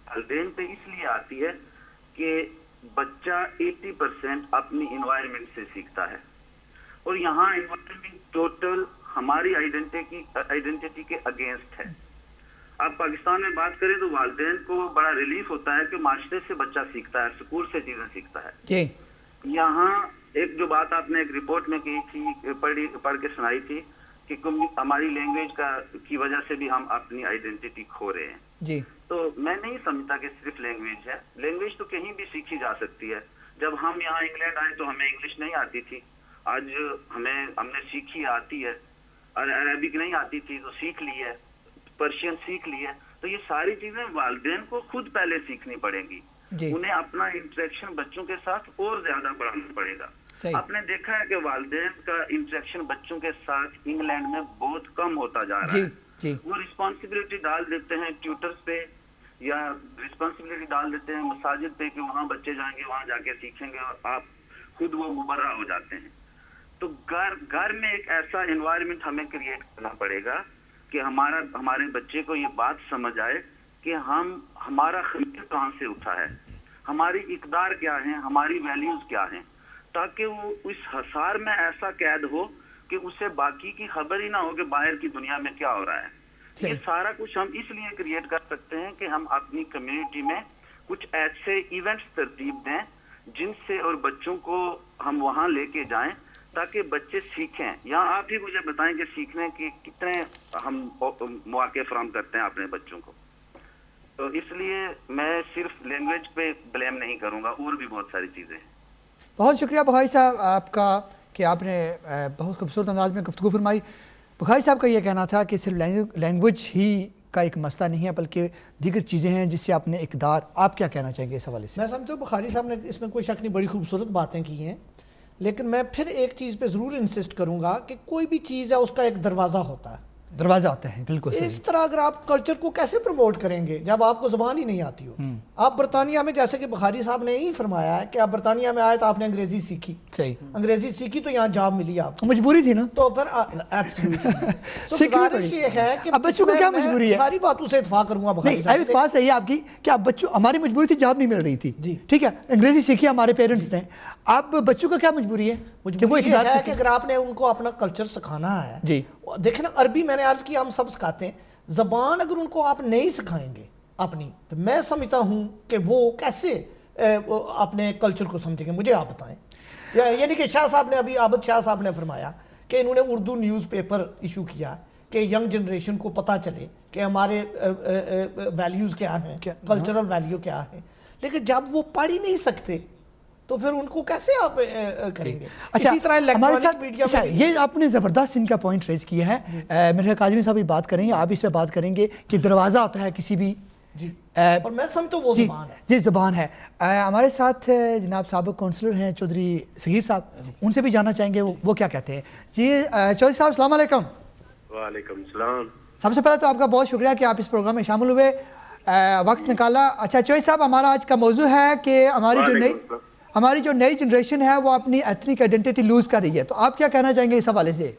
والدین پہ اس لیے آتی ہے کہ بچہ 80% اپنی انوائرمنٹ سے سیکھتا ہے، اور یہاں انوائرمنٹ ٹوٹل ہماری آئیڈینٹی کے اگینسٹ ہے. آپ پاکستان میں بات کریں تو والدین کو بڑا ریلیف ہوتا ہے کہ معاشرے سے بچہ سیکھتا ہے، اسکول سے چیزیں سیکھتا ہے. جی. یہاں ایک جو بات آپ نے ایک رپورٹ میں کی تھی، پڑھ کے سنائی تھی، کہ ہماری لینگویج کی وجہ سے بھی ہم اپنی آئیڈینٹی کھو رہے ہیں. جی. تو میں نہیں سمجھتا کہ صرف لینگویج ہے. لینگویج تو کہیں بھی سیکھی جا سکتی ہے. جب ہم یہاں انگلینڈ آئے تو ہمیں انگلش نہیں آتی تھی، آج ہم نے سیکھی، آتی ہے. عربک نہیں آتی تھی تو سیکھ لی ہے، پرشین سیکھ لی ہے. تو یہ ساری چیزیں والدین کو خود پہلے سیکھنی پڑیں گی. انہیں اپنا انٹریکشن بچوں کے ساتھ اور زیادہ بڑھانا پڑے گا. آپ نے دیکھا ہے کہ والدین کا انٹریکشن بچوں کے ساتھ انگلینڈ میں بہت کم ہوتا جا رہا ہے. وہ رسپانسبلٹی ڈال دیتے ہیں ٹیوٹرز پہ، یا رسپانسبلٹی ڈال دیتے ہیں مساجد پہ کہ وہاں بچے جائیں گے، وہاں جا کے سیکھیں گے، اور آپ خود وہ مبرہ ہو جاتے ہیں. تو گھر میں ایک ایسا انوائرمنٹ ہمیں کریٹ کرنا پڑے گا کہ ہمارے بچے کو یہ بات سمجھ آئے کہ ہمارا خمیر کہاں سے اٹھا ہے، ہماری اقدار کیا ہیں، ہماری ویلیوز کیا ہیں، تاکہ وہ اس حصار میں ایسا قید ہو کہ اسے باقی کی خبر ہی نہ ہو کہ باہر کی دنیا میں کیا ہو رہا ہے. یہ سارا کچھ ہم اس لیے کریٹ کر سکتے ہیں کہ ہم اپنی کمیونٹی میں کچھ ایسے ایونٹس ترتیب دیں جن سے اور بچوں کو ہم وہاں لے کے جائیں تاکہ بچے سیکھیں. یہاں آپ ہی مجھے بتائیں کہ سیکھنے کے کتنے ہم مواقع فراہم کرتے ہیں اپنے بچوں کو. تو اس لیے میں صرف لینگویج پہ بلیم نہیں کروں گا, اور بھی بہت ساری چیزیں ہیں. بہت شکریہ بخاری صاحب آپ کا کہ آپ نے بہت خوبصورت انداز میں گفتگو فرمائی. بخاری صاحب کا یہ کہنا تھا کہ صرف لینگویج ہی کا ایک مسئلہ نہیں ہے بلکہ دیگر چیزیں ہیں جس سے آپ نے اقدار. آپ کیا کہنا چاہیں گے اس حوالے سے؟ میں سمجھتا ہوں بخاری صاحب نے اس میں کوئی شک نہیں بڑی خوبصورت باتیں کی ہیں, لیکن میں پھر ایک چیز پہ ضرور انسسٹ کروں گا کہ کوئی بھی چیز ہے اس کا ایک دروازہ ہوتا ہے. دروازہ ہوتا ہے, بالکل صحیح. اس طرح اگر آپ کلچر کو کیسے پروموٹ کریں گے جب آپ کو زبان ہی نہیں آتی ہو؟ آپ برطانیہ میں, جیسے کہ بخاری صاحب نے یہی فرمایا ہے کہ آپ برطانیہ میں آئے تو آپ نے انگریزی سیکھی, صحیح, انگریزی سیکھی تو یہاں جاب ملی آپ کو, مجبوری تھی نا, تو پھر گزارش یہ ہے کہ اب بچوں کو کیا مجبوری ہے؟ ساری باتوں سے اتفاق کروں گا بخاری صاحب. ایک بات صحیح ہے آپ کی کہ اب بچوں, ہماری مجبوری تھی, جاب نہیں مل رہی تھی, ٹھیک ہے, انگریزی سیکھی ہمارے پیرنٹس نے, اب بچوں کا کیا مجبوری ہے کہ وہ اقدار ہے کہ اگر آپ نے ان کو اپنا کلچر سکھانا ہے. جی دیکھیں نا, عربی میں نے عرض کیا ہم سب سکھاتے ہیں, زبان اگر ان کو آپ نہیں سکھائیں گے اپنی, تو میں سمجھتا ہوں کہ وہ کیسے اپنے کلچر کو سمجھیں گے. مجھے آپ بتائیں, یعنی کہ شاہ صاحب نے ابھی, عابد شاہ صاحب نے فرمایا کہ انہوں نے اردو نیوز پیپر ایشو کیا کہ ینگ جنریشن کو پتہ چلے کہ ہمارے ویلیوز کیا ہیں, کلچرل ویلیو کیا ہیں, لیکن جب وہ پڑھ ہی نہیں سکتے تو پھر ان کو کیسے آپ کریں گے؟ اسی طرح الیکٹرانک میڈیا میں یہ آپ نے زبردست ان کا پوائنٹ ریز کیا ہے. میرے کاظمی صاحب بھی بات کریں گے, آپ اس پہ بات کریں گے کہ دروازہ ہوتا ہے کسی بھی, جی, اور میں سمجھتا ہوں وہ زبان ہے. جی زبان ہے. ہمارے ساتھ جناب سابق کونسلر ہیں چودھری صغیر صاحب, ان سے بھی جاننا چاہیں گے وہ کیا کہتے ہیں. جی چودھری صاحب السلام علیکم. وعلیکم السلام. سب سے پہلے تو آپ کا بہت شکریہ کہ آپ اس پروگرام میں شامل ہوئے, وقت نکالا. اچھا چودھری صاحب, ہمارا آج کا موضوع ہے کہ ہماری جو نئی جنریشن ہے وہ اپنی ایتھنک آئیڈینٹی لوز کر رہی ہے, تو آپ کیا کہنا چاہیں گے اس حوالے سے؟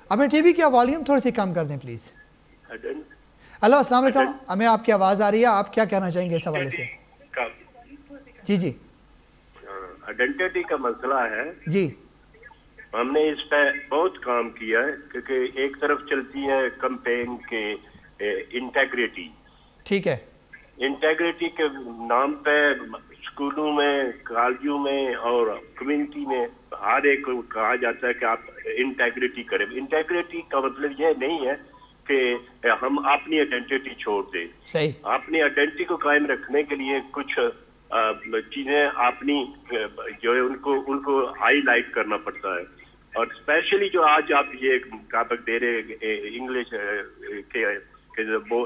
اپنے ٹی وی کی والیوم تھوڑی سی کم کر دیں پلیز. ہلو السلام علیکم, ہمیں آپ کی آواز آ رہی ہے, آپ کیا کہنا چاہیں گے اس حوالے سے؟ جی جی, آئیڈینٹی کا مسئلہ ہے. جی ہم نے اس پہ بہت کام کیا ہے, کیونکہ ایک طرف چلتی ہے کمپین کے انٹیگریٹی. ٹھیک ہے, انٹیگریٹی کے نام پہ اسکولوں میں, کالجوں میں اور کمیونٹی میں ہر ایک کو کہا جاتا ہے کہ آپ انٹیگریٹی کریں. انٹیگریٹی کا مطلب یہ نہیں ہے کہ ہم اپنی آئیڈینٹی چھوڑ دیں. صحیح, اپنی آئیڈینٹی کو قائم رکھنے کے لیے کچھ چیزیں اپنی جو ہے ان کو ہائی لائٹ کرنا پڑتا ہے. اور اسپیشلی جو آج آپ یہ ٹاپک دے رہے انگلش کے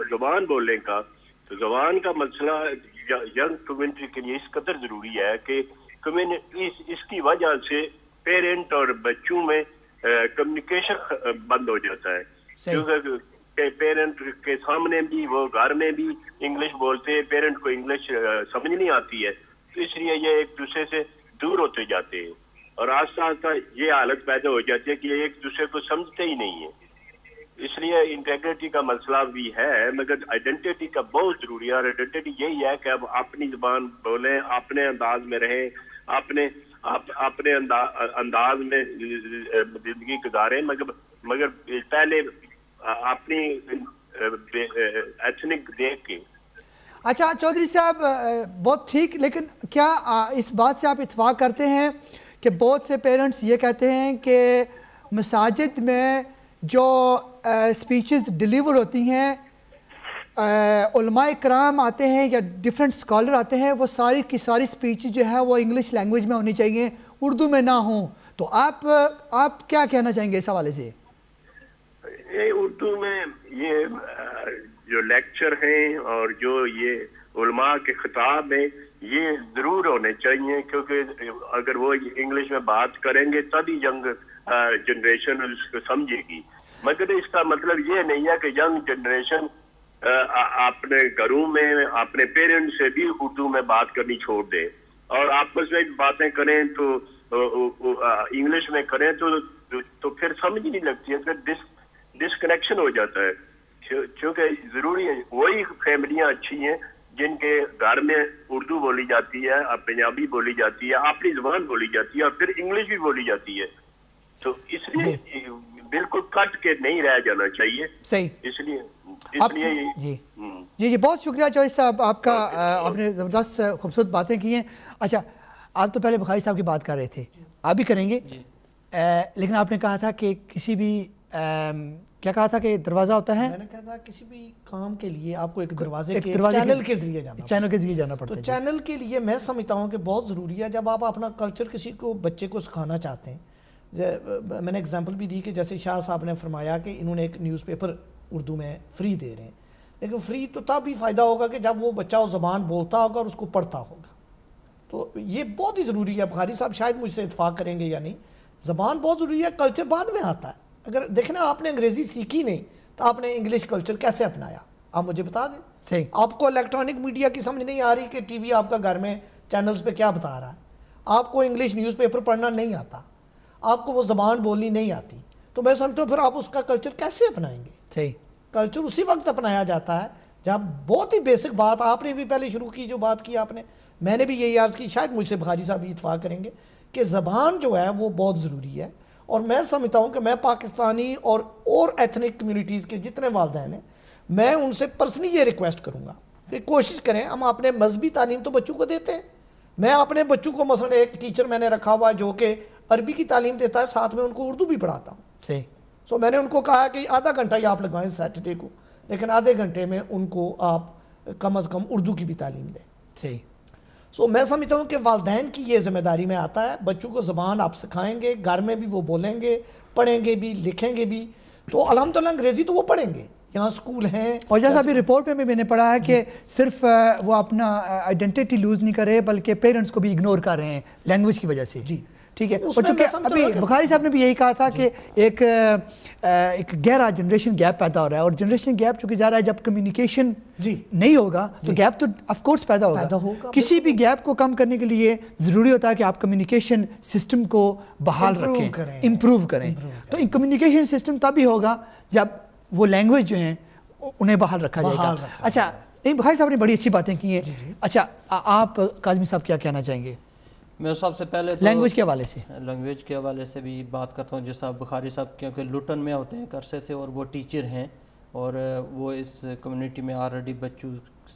زبان بولنے کا, تو زبان کا مسئلہ ینگ کمیونٹی کے لیے اس قدر ضروری ہے کہ اس کی وجہ سے پیرنٹ اور بچوں میں کمیونیکیشن بند ہو جاتا ہے. کیونکہ پیرنٹ کے سامنے بھی, وہ گھر میں بھی انگلش بولتے ہیں, پیرنٹ کو انگلش سمجھ نہیں آتی ہے, تو اس لیے یہ ایک دوسرے سے دور ہوتے جاتے ہیں, اور آہستہ آہستہ یہ حالت پیدا ہو جاتی ہے کہ ایک دوسرے کو سمجھتے ہی نہیں ہیں. اس لیے انٹیگریٹی کا مسئلہ بھی ہے, مگر آئیڈینٹی کا بہت ضروری ہے. اور آئیڈینٹی یہی ہے کہ اب اپنی زبان بولیں, اپنے انداز میں رہیں, اپنے انداز میں زندگی گزاریں, مگر پہلے اپنی ایتھنک دیکھ کے. اچھا چودھری صاحب بہت ٹھیک, لیکن کیا اس بات سے آپ اتفاق کرتے ہیں کہ بہت سے پیرنٹس یہ کہتے ہیں کہ مساجد میں جو سپیچز ڈیلیور ہوتی ہیں, علماء کرام آتے ہیں یا ڈیفرنٹ اسکالر آتے ہیں, وہ ساری کی ساری سپیچ جو ہے وہ انگلش لینگویج میں ہونی چاہیے, اردو میں نہ ہوں, تو آپ کیا کہنا چاہیں گے اس حوالے سے؟ اردو میں یہ جو لیکچر ہیں اور جو یہ علماء کے خطاب ہیں یہ ضرور ہونے چاہیے, کیونکہ اگر وہ انگلش میں بات کریں گے تبھی ینگ جنریشن اس کو سمجھے گی. مگر اس کا مطلب یہ نہیں ہے کہ ینگ جنریشن اپنے گھروں میں اپنے پیرنٹس سے بھی اردو میں بات کرنی چھوڑ دے, اور آپس میں باتیں کریں تو انگلش میں کریں تو پھر سمجھ نہیں لگتی ہے, پھر ڈسکنیکشن ہو جاتا ہے. کیونکہ ضروری ہے وہی فیملیاں اچھی ہیں جن کے گھر میں اردو بولی جاتی ہے, پنجابی بولی جاتی ہے, اپنی زبان بولی جاتی ہے, اور پھر انگلش بھی بولی جاتی ہے. تو اس لیے بالکل کٹ کے نہیں رہ جانا چاہیے. صحیح. اس لیے جی جی بہت شکریہ چوہدری صاحب آپ کا, آپ نے زبردست خوبصورت باتیں کی ہیں. اچھا آپ تو پہلے بخاری صاحب کی بات کر رہے تھے, آپ بھی کریں گے, لیکن آپ نے کہا تھا کہ کسی بھی کیا کہا تھا کہ دروازہ ہوتا ہے, میں نے کہا تھا کسی بھی کام کے لیے آپ کو ایک دروازے کے چینل کے ذریعے جانا پڑتا ہے. تو چینل کے لیے میں سمجھتا ہوں کہ بہت ضروری ہے جب آپ اپنا کلچر کسی کو بچے کو سکھانا چاہتے ہیں. میں نے اگزامپل بھی دی کہ جیسے شاہ صاحب نے فرمایا کہ انہوں نے ایک نیوز پیپر اردو میں فری دے رہے ہیں, لیکن فری تو تب بھی فائدہ ہوگا کہ جب وہ بچہ وہ زبان بولتا ہوگا اور اس کو پڑھتا ہوگا. تو یہ بہت ہی ضروری ہے. بخاری صاحب شاید مجھ سے اتفاق کریں گے یا نہیں, زبان بہت ضروری ہے, کلچر بعد میں آتا ہے. اگر دیکھنا آپ نے انگریزی سیکھی نہیں تو آپ نے انگلش کلچر کیسے اپنایا, آپ مجھے بتا دیں. آپ کو الیکٹرانک میڈیا کی سمجھ نہیں آ رہی کہ ٹی وی آپ کا گھر میں چینلز پہ کیا بتا رہا ہے, آپ کو انگلش نیوز پیپر پڑھنا نہیں آتا, آپ کو وہ زبان بولنی نہیں آتی, تو میں سمجھتا ہوں پھر آپ اس کا کلچر کیسے اپنائیں گے. صحیح. کلچر اسی وقت اپنایا جاتا ہے جب بہت ہی بیسک بات آپ نے بھی پہلے شروع کی, جو بات کی آپ نے, میں نے بھی یہی عرض کی, شاید مجھ سے بخاری صاحب بھی اتفاق کریں گے کہ زبان جو ہے وہ بہت ضروری ہے. اور میں سمجھتا ہوں کہ میں پاکستانی اور ایتھنک کمیونٹیز کے جتنے والدین ہیں, میں ان سے پرسنلی یہ ریکویسٹ کروں گا کہ کوشش کریں, ہم اپنے مذہبی تعلیم تو بچوں کو دیتے ہیں. میں اپنے بچوں کو مثلا ایک ٹیچر میں نے رکھا ہوا ہے جو کہ عربی کی تعلیم دیتا ہے, ساتھ میں ان کو اردو بھی پڑھاتا ہوں. صحیح. سو میں نے ان کو کہا کہ آدھا گھنٹہ ہی آپ لگوائیں سیٹرڈے کو, لیکن آدھے گھنٹے میں ان کو آپ کم از کم اردو کی بھی تعلیم دیں. صحیح. سو میں سمجھتا ہوں کہ والدین کی یہ ذمہ داری میں آتا ہے, بچوں کو زبان آپ سکھائیں گے, گھر میں بھی وہ بولیں گے, پڑھیں گے بھی, لکھیں گے بھی, تو الحمدللہ انگریزی تو وہ پڑھیں گے, یہاں اسکول ہیں. اور جیسا ابھی رپورٹ میں نے پڑھا ہے کہ صرف وہ اپنا آئیڈینٹی لوز نہیں کر رہے بلکہ پیرنٹس کو بھی اگنور کر رہے ہیں لینگویج کی وجہ سے. جی ٹھیک ہے. اور چونکہ ابھی بخاری صاحف نے بھی یہی کہا تھا کہ ایک گہرا جنریشن گیپ پیدا ہو رہا ہے, اور جنریشن گیپ چونکہ جا رہا ہے, جب کمیونیکیشن نہیں ہوگا تو گیپ تو آف کورس پیدا ہوگا. کسی بھی گیپ کو کم کرنے کے لیے ضروری ہوتا ہے کہ آپ کمیونیکیشن سسٹم کو بحال رکھیں, امپروو کریں. تو کمیونیکیشن سسٹم تبھی ہوگا جب وہ لینگویج جو ہیں انہیں بحال رکھا جائے گا. اچھا نہیں, بخاری صاحب نے بڑی اچھی باتیں کی ہیں. اچھا آپ کاظمی صاحب کیا کہنا چاہیں گے؟ میں سب سے پہلے لینگویج کے حوالے سے بھی بات کرتا ہوں. جیسا بخاری صاحب کیونکہ لٹن میں ہوتے ہیں عرصے سے, اور وہ ٹیچر ہیں, اور وہ اس کمیونٹی میں آلریڈی بچوں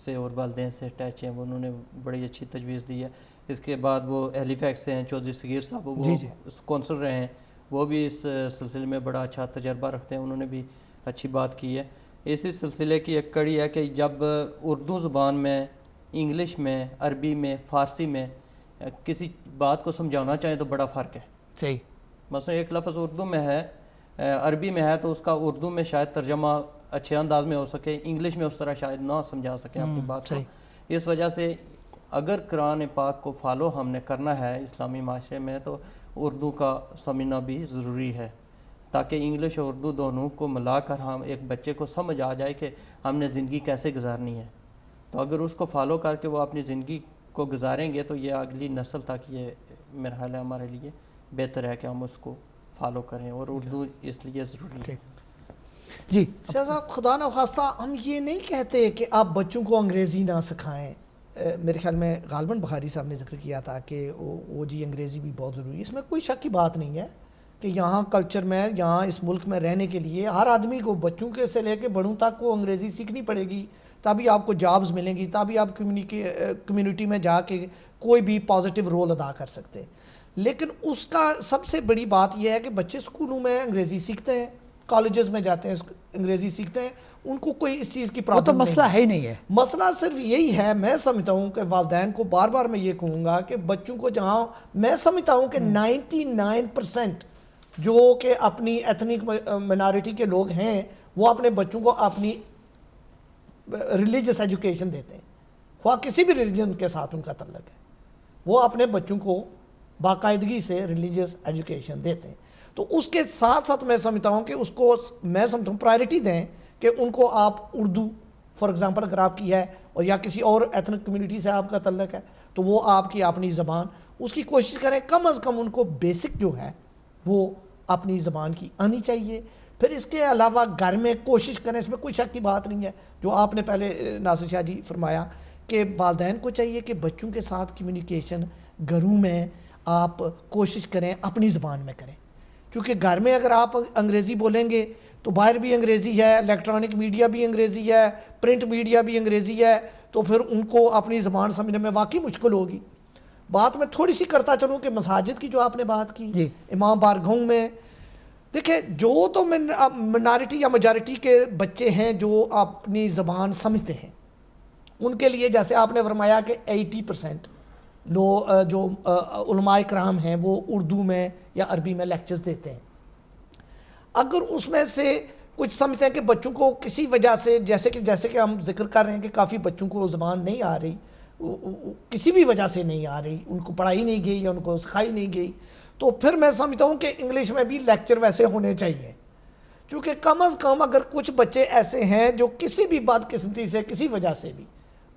سے اور والدین سے اٹیچ ہیں, انہوں نے بڑی اچھی تجویز دی ہے. اس کے بعد وہ ہیلی فیکس سے ہیں چودھری صغیر صاحب, وہ کونسل رہے ہیں, وہ بھی اس سلسلے میں بڑا اچھا تجربہ رکھتے ہیں, انہوں نے بھی اچھی بات کی ہے. اسی سلسلے کی ایک کڑی ہے کہ جب اردو زبان میں, انگلش میں, عربی میں, فارسی میں کسی بات کو سمجھانا چاہیں تو بڑا فرق ہے. صحیح. مثلا ایک لفظ اردو میں ہے, عربی میں ہے, تو اس کا اردو میں شاید ترجمہ اچھے انداز میں ہو سکے, انگلش میں اس طرح شاید نہ سمجھا سکیں اپنی بات کو. اس وجہ سے اگر قرآن پاک کو فالو ہم نے کرنا ہے اسلامی معاشرے میں, تو اردو کا سمجھنا بھی ضروری ہے, تاکہ انگلش اور اردو دونوں کو ملا کر ہم ایک بچے کو سمجھ آ جائے کہ ہم نے زندگی کیسے گزارنی ہے. تو اگر اس کو فالو کر کے وہ اپنی زندگی کو گزاریں گے تو یہ اگلی نسل تک یہ میرا خیال ہے ہمارے لیے بہتر ہے کہ ہم اس کو فالو کریں, اور اردو اس لیے ضروری ہے. جی شاہ صاحب, خدا نخواستہ ہم یہ نہیں کہتے کہ آپ بچوں کو انگریزی نہ سکھائیں. میرے خیال میں غالباً بخاری صاحب نے ذکر کیا تھا کہ وہ جی انگریزی بھی بہت ضروری ہے. اس میں کوئی شک کی بات نہیں ہے کہ یہاں کلچر میں, یہاں اس ملک میں رہنے کے لیے ہر آدمی کو, بچوں کے سے لے کے بڑوں تک کو انگریزی سیکھنی پڑے گی, تبھی آپ کو جابز ملیں گی, تبھی آپ کمیونٹی میں جا کے کوئی بھی پازیٹیو رول ادا کر سکتے ہیں. لیکن اس کا سب سے بڑی بات یہ ہے کہ بچے اسکولوں میں انگریزی سیکھتے ہیں, کالجز میں جاتے ہیں انگریزی سیکھتے ہیں, ان کو کوئی اس چیز کی پرابلم نہیں. وہ تو مسئلہ ہے ہی نہیں ہے. مسئلہ صرف یہی ہے. میں سمجھتا ہوں کہ والدین کو بار بار میں یہ کہوں گا کہ بچوں کو, جہاں میں سمجھتا ہوں کہ 99% جو کہ اپنی ایتھنک مائنارٹی کے لوگ ہیں, وہ اپنے بچوں کو اپنی ریلیجس ایجوکیشن دیتے ہیں, خواہ کسی بھی ریلیجن کے ساتھ ان کا تعلق ہے, وہ اپنے بچوں کو باقاعدگی سے ریلیجس ایجوکیشن دیتے ہیں. تو اس کے ساتھ ساتھ میں سمجھتا ہوں کہ اس کو, میں سمجھتا ہوں پرائرٹی دیں کہ ان کو آپ اردو فار ایگزامپل اگر آپ کی ہے, اور یا کسی اور ایتھنک کمیونٹی سے آپ کا تعلق ہے, تو وہ آپ کی اپنی زبان, اس کی کوشش کریں کم از کم ان کو بیسک جو ہے وہ اپنی زبان کی آنی چاہیے. پھر اس کے علاوہ گھر میں کوشش کریں, اس میں کوئی شک کی بات نہیں ہے, جو آپ نے پہلے ناصر شاہ جی فرمایا کہ والدین کو چاہیے کہ بچوں کے ساتھ کمیونیکیشن گھروں میں آپ کوشش کریں اپنی زبان میں کریں, چونکہ گھر میں اگر آپ انگریزی بولیں گے تو باہر بھی انگریزی ہے، الیکٹرانک میڈیا بھی انگریزی ہے، پرنٹ میڈیا بھی انگریزی ہے، تو پھر ان کو اپنی زبان سمجھنے میں واقعی مشکل ہوگی۔ بات میں تھوڑی سی کرتا چلوں کہ مساجد کی جو آپ نے بات کی، امام بارگاہوں میں دیکھیں جو تو منارٹی یا میجارٹی کے بچے ہیں جو اپنی زبان سمجھتے ہیں، ان کے لیے جیسے آپ نے فرمایا کہ 80% جو علماء کرام ہیں وہ اردو میں یا عربی میں لیکچرز دیتے ہیں۔ اگر اس میں سے کچھ سمجھتے ہیں کہ بچوں کو کسی وجہ سے جیسے کہ ہم ذکر کر رہے ہیں کہ کافی بچوں کو زبان نہیں آ رہی، کسی بھی وجہ سے نہیں آ رہی، ان کو پڑھائی نہیں گئی یا ان کو سکھائی نہیں گئی، تو پھر میں سمجھتا ہوں کہ انگلش میں بھی لیکچر ویسے ہونے چاہیے، چونکہ کم از کم اگر کچھ بچے ایسے ہیں جو کسی بھی بدقسمتی سے کسی وجہ سے بھی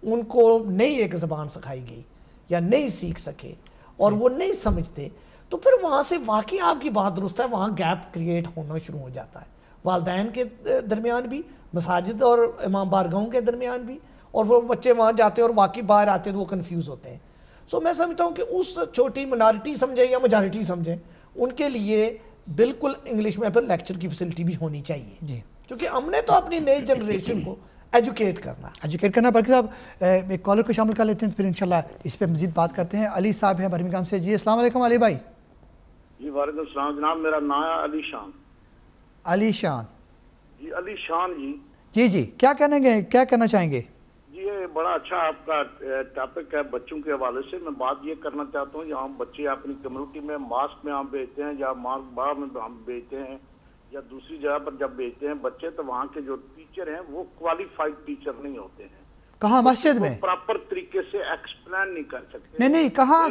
ان کو نئی ایک زبان سکھائی گئی یا نہیں سیکھ سکے اور وہ نہیں سمجھتے، تو پھر وہاں سے واقعی آپ کی بات درست ہے، وہاں گیپ کریٹ ہونا شروع ہو جاتا ہے، والدین کے درمیان بھی، مساجد اور امام بارگاہوں کے درمیان بھی، اور وہ بچے وہاں جاتے ہیں اور واقعی باہر آتے ہیں تو وہ کنفیوز ہوتے ہیں۔ سو میں سمجھتا ہوں کہ اس چھوٹی منارٹی سمجھیں یا میجارٹی سمجھیں، ان کے لیے بالکل انگلش میں پھر لیکچر کی فیسلٹی بھی ہونی چاہیے، کیونکہ ہم نے تو اپنی نئی جنریشن کو ایجوکیٹ کرنا۔ برکی صاحب ایک کالر کو شامل کر لیتے ہیں، پھر انشاءاللہ اس پہ مزید بات کرتے ہیں۔ علی صاحب ہیں برمنگھم سے۔ جی السلام علیکم علی بھائی۔ جی وعلیکم السلام جناب، میرا نام ہے علی شان۔ علی شان جی علی شان جی جی کیا کہنا چاہیں گے؟ جی یہ بڑا اچھا آپ کا ٹاپک ہے بچوں کے حوالے سے۔ میں بات یہ کرنا چاہتا ہوں، یہاں بچے اپنی کمیونٹی میں ماسک میں ہم بھیجتے ہیں یا ماسک باہر میں ہم بھیجتے ہیں یا دوسری جگہ پر جب بھیجتے ہیں بچے، تو وہاں کے جو ٹیچر ہیں وہ کوالیفائڈ ٹیچر نہیں ہوتے ہیں۔ کہاں؟ مسجد میں؟ پراپر طریقے سے ایکسپلین نہیں کر سکتے۔ نہیں کہاں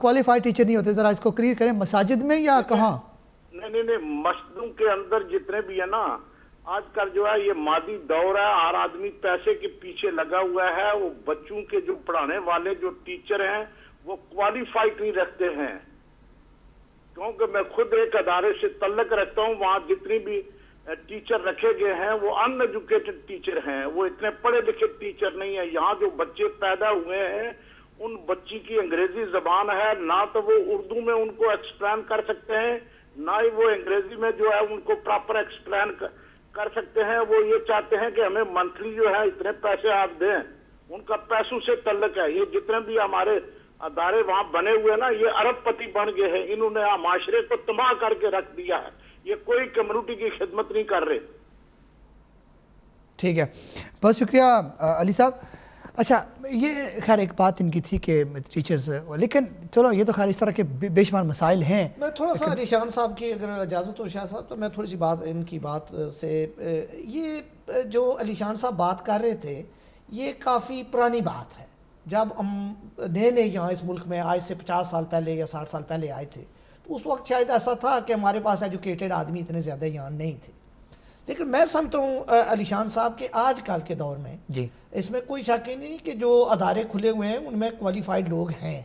کوالیفائڈ ٹیچر نہیں ہوتے؟ ذرا اس کو کلیئر کریں، مساجد میں یا کہاں؟ نہیں مسجدوں کے اندر جتنے بھی ہے نا، آج کل جو ہے یہ مادی دور ہے، ہر آدمی پیسے کے پیچھے لگا ہوا ہے، وہ بچوں کے جو پڑھانے والے جو ٹیچر ہیں وہ کوالیفائڈ نہیں رکھتے ہیں۔ کیونکہ میں خود ایک ادارے سے تعلق رکھتا ہوں، وہاں جتنی بھی ٹیچر رکھے گئے ہیں وہ ان ایجوکیٹڈ ٹیچر ہیں، وہ اتنے پڑھے لکھے ٹیچر نہیں ہیں۔ یہاں جو بچے پیدا ہوئے ہیں ان بچی کی انگریزی زبان ہے، نہ تو وہ اردو میں ان کو ایکسپلین کر سکتے ہیں، نہ ہی وہ انگریزی میں جو ہے ان کو پراپر ایکسپلین کر سکتے ہیں۔ وہ یہ چاہتے ہیں کہ ہمیں منتھلی جو ہے اتنے پیسے آپ دیں، ان کا پیسوں سے تعلق ہے۔ یہ جتنے بھی ہمارے ادارے وہاں بنے ہوئے نا، یہ ارب پتی بن گئے ہیں، انہوں نے معاشرے کو تباہ کر کے رکھ دیا ہے، یہ کوئی کمیونٹی کی خدمت نہیں کر رہے۔ ٹھیک ہے، بہت شکریہ علی صاحب۔ اچھا یہ خیر ایک بات ان کی تھی کہ ٹیچرز، لیکن چلو یہ تو خیر اس طرح کے بے شمار مسائل ہیں۔ میں تھوڑا سا علی شان صاحب کی اگر اجازت ہو شاہ صاحب، تو میں تھوڑی سی بات ان کی بات سے، یہ جو علی شان صاحب بات کر رہے تھے یہ کافی پرانی بات ہے۔ جب ہم نئے یہاں اس ملک میں آج سے 50 سال پہلے یا 60 سال پہلے آئے تھے تو اس وقت شاید ایسا تھا کہ ہمارے پاس ایجوکیٹڈ آدمی اتنے زیادہ یہاں نہیں تھے، لیکن میں سمجھتا ہوں علی شان صاحب کے آج کل کے دور میں اس میں کوئی شک ہی نہیں کہ جو ادارے کھلے ہوئے ہیں ان میں کوالیفائڈ لوگ ہیں۔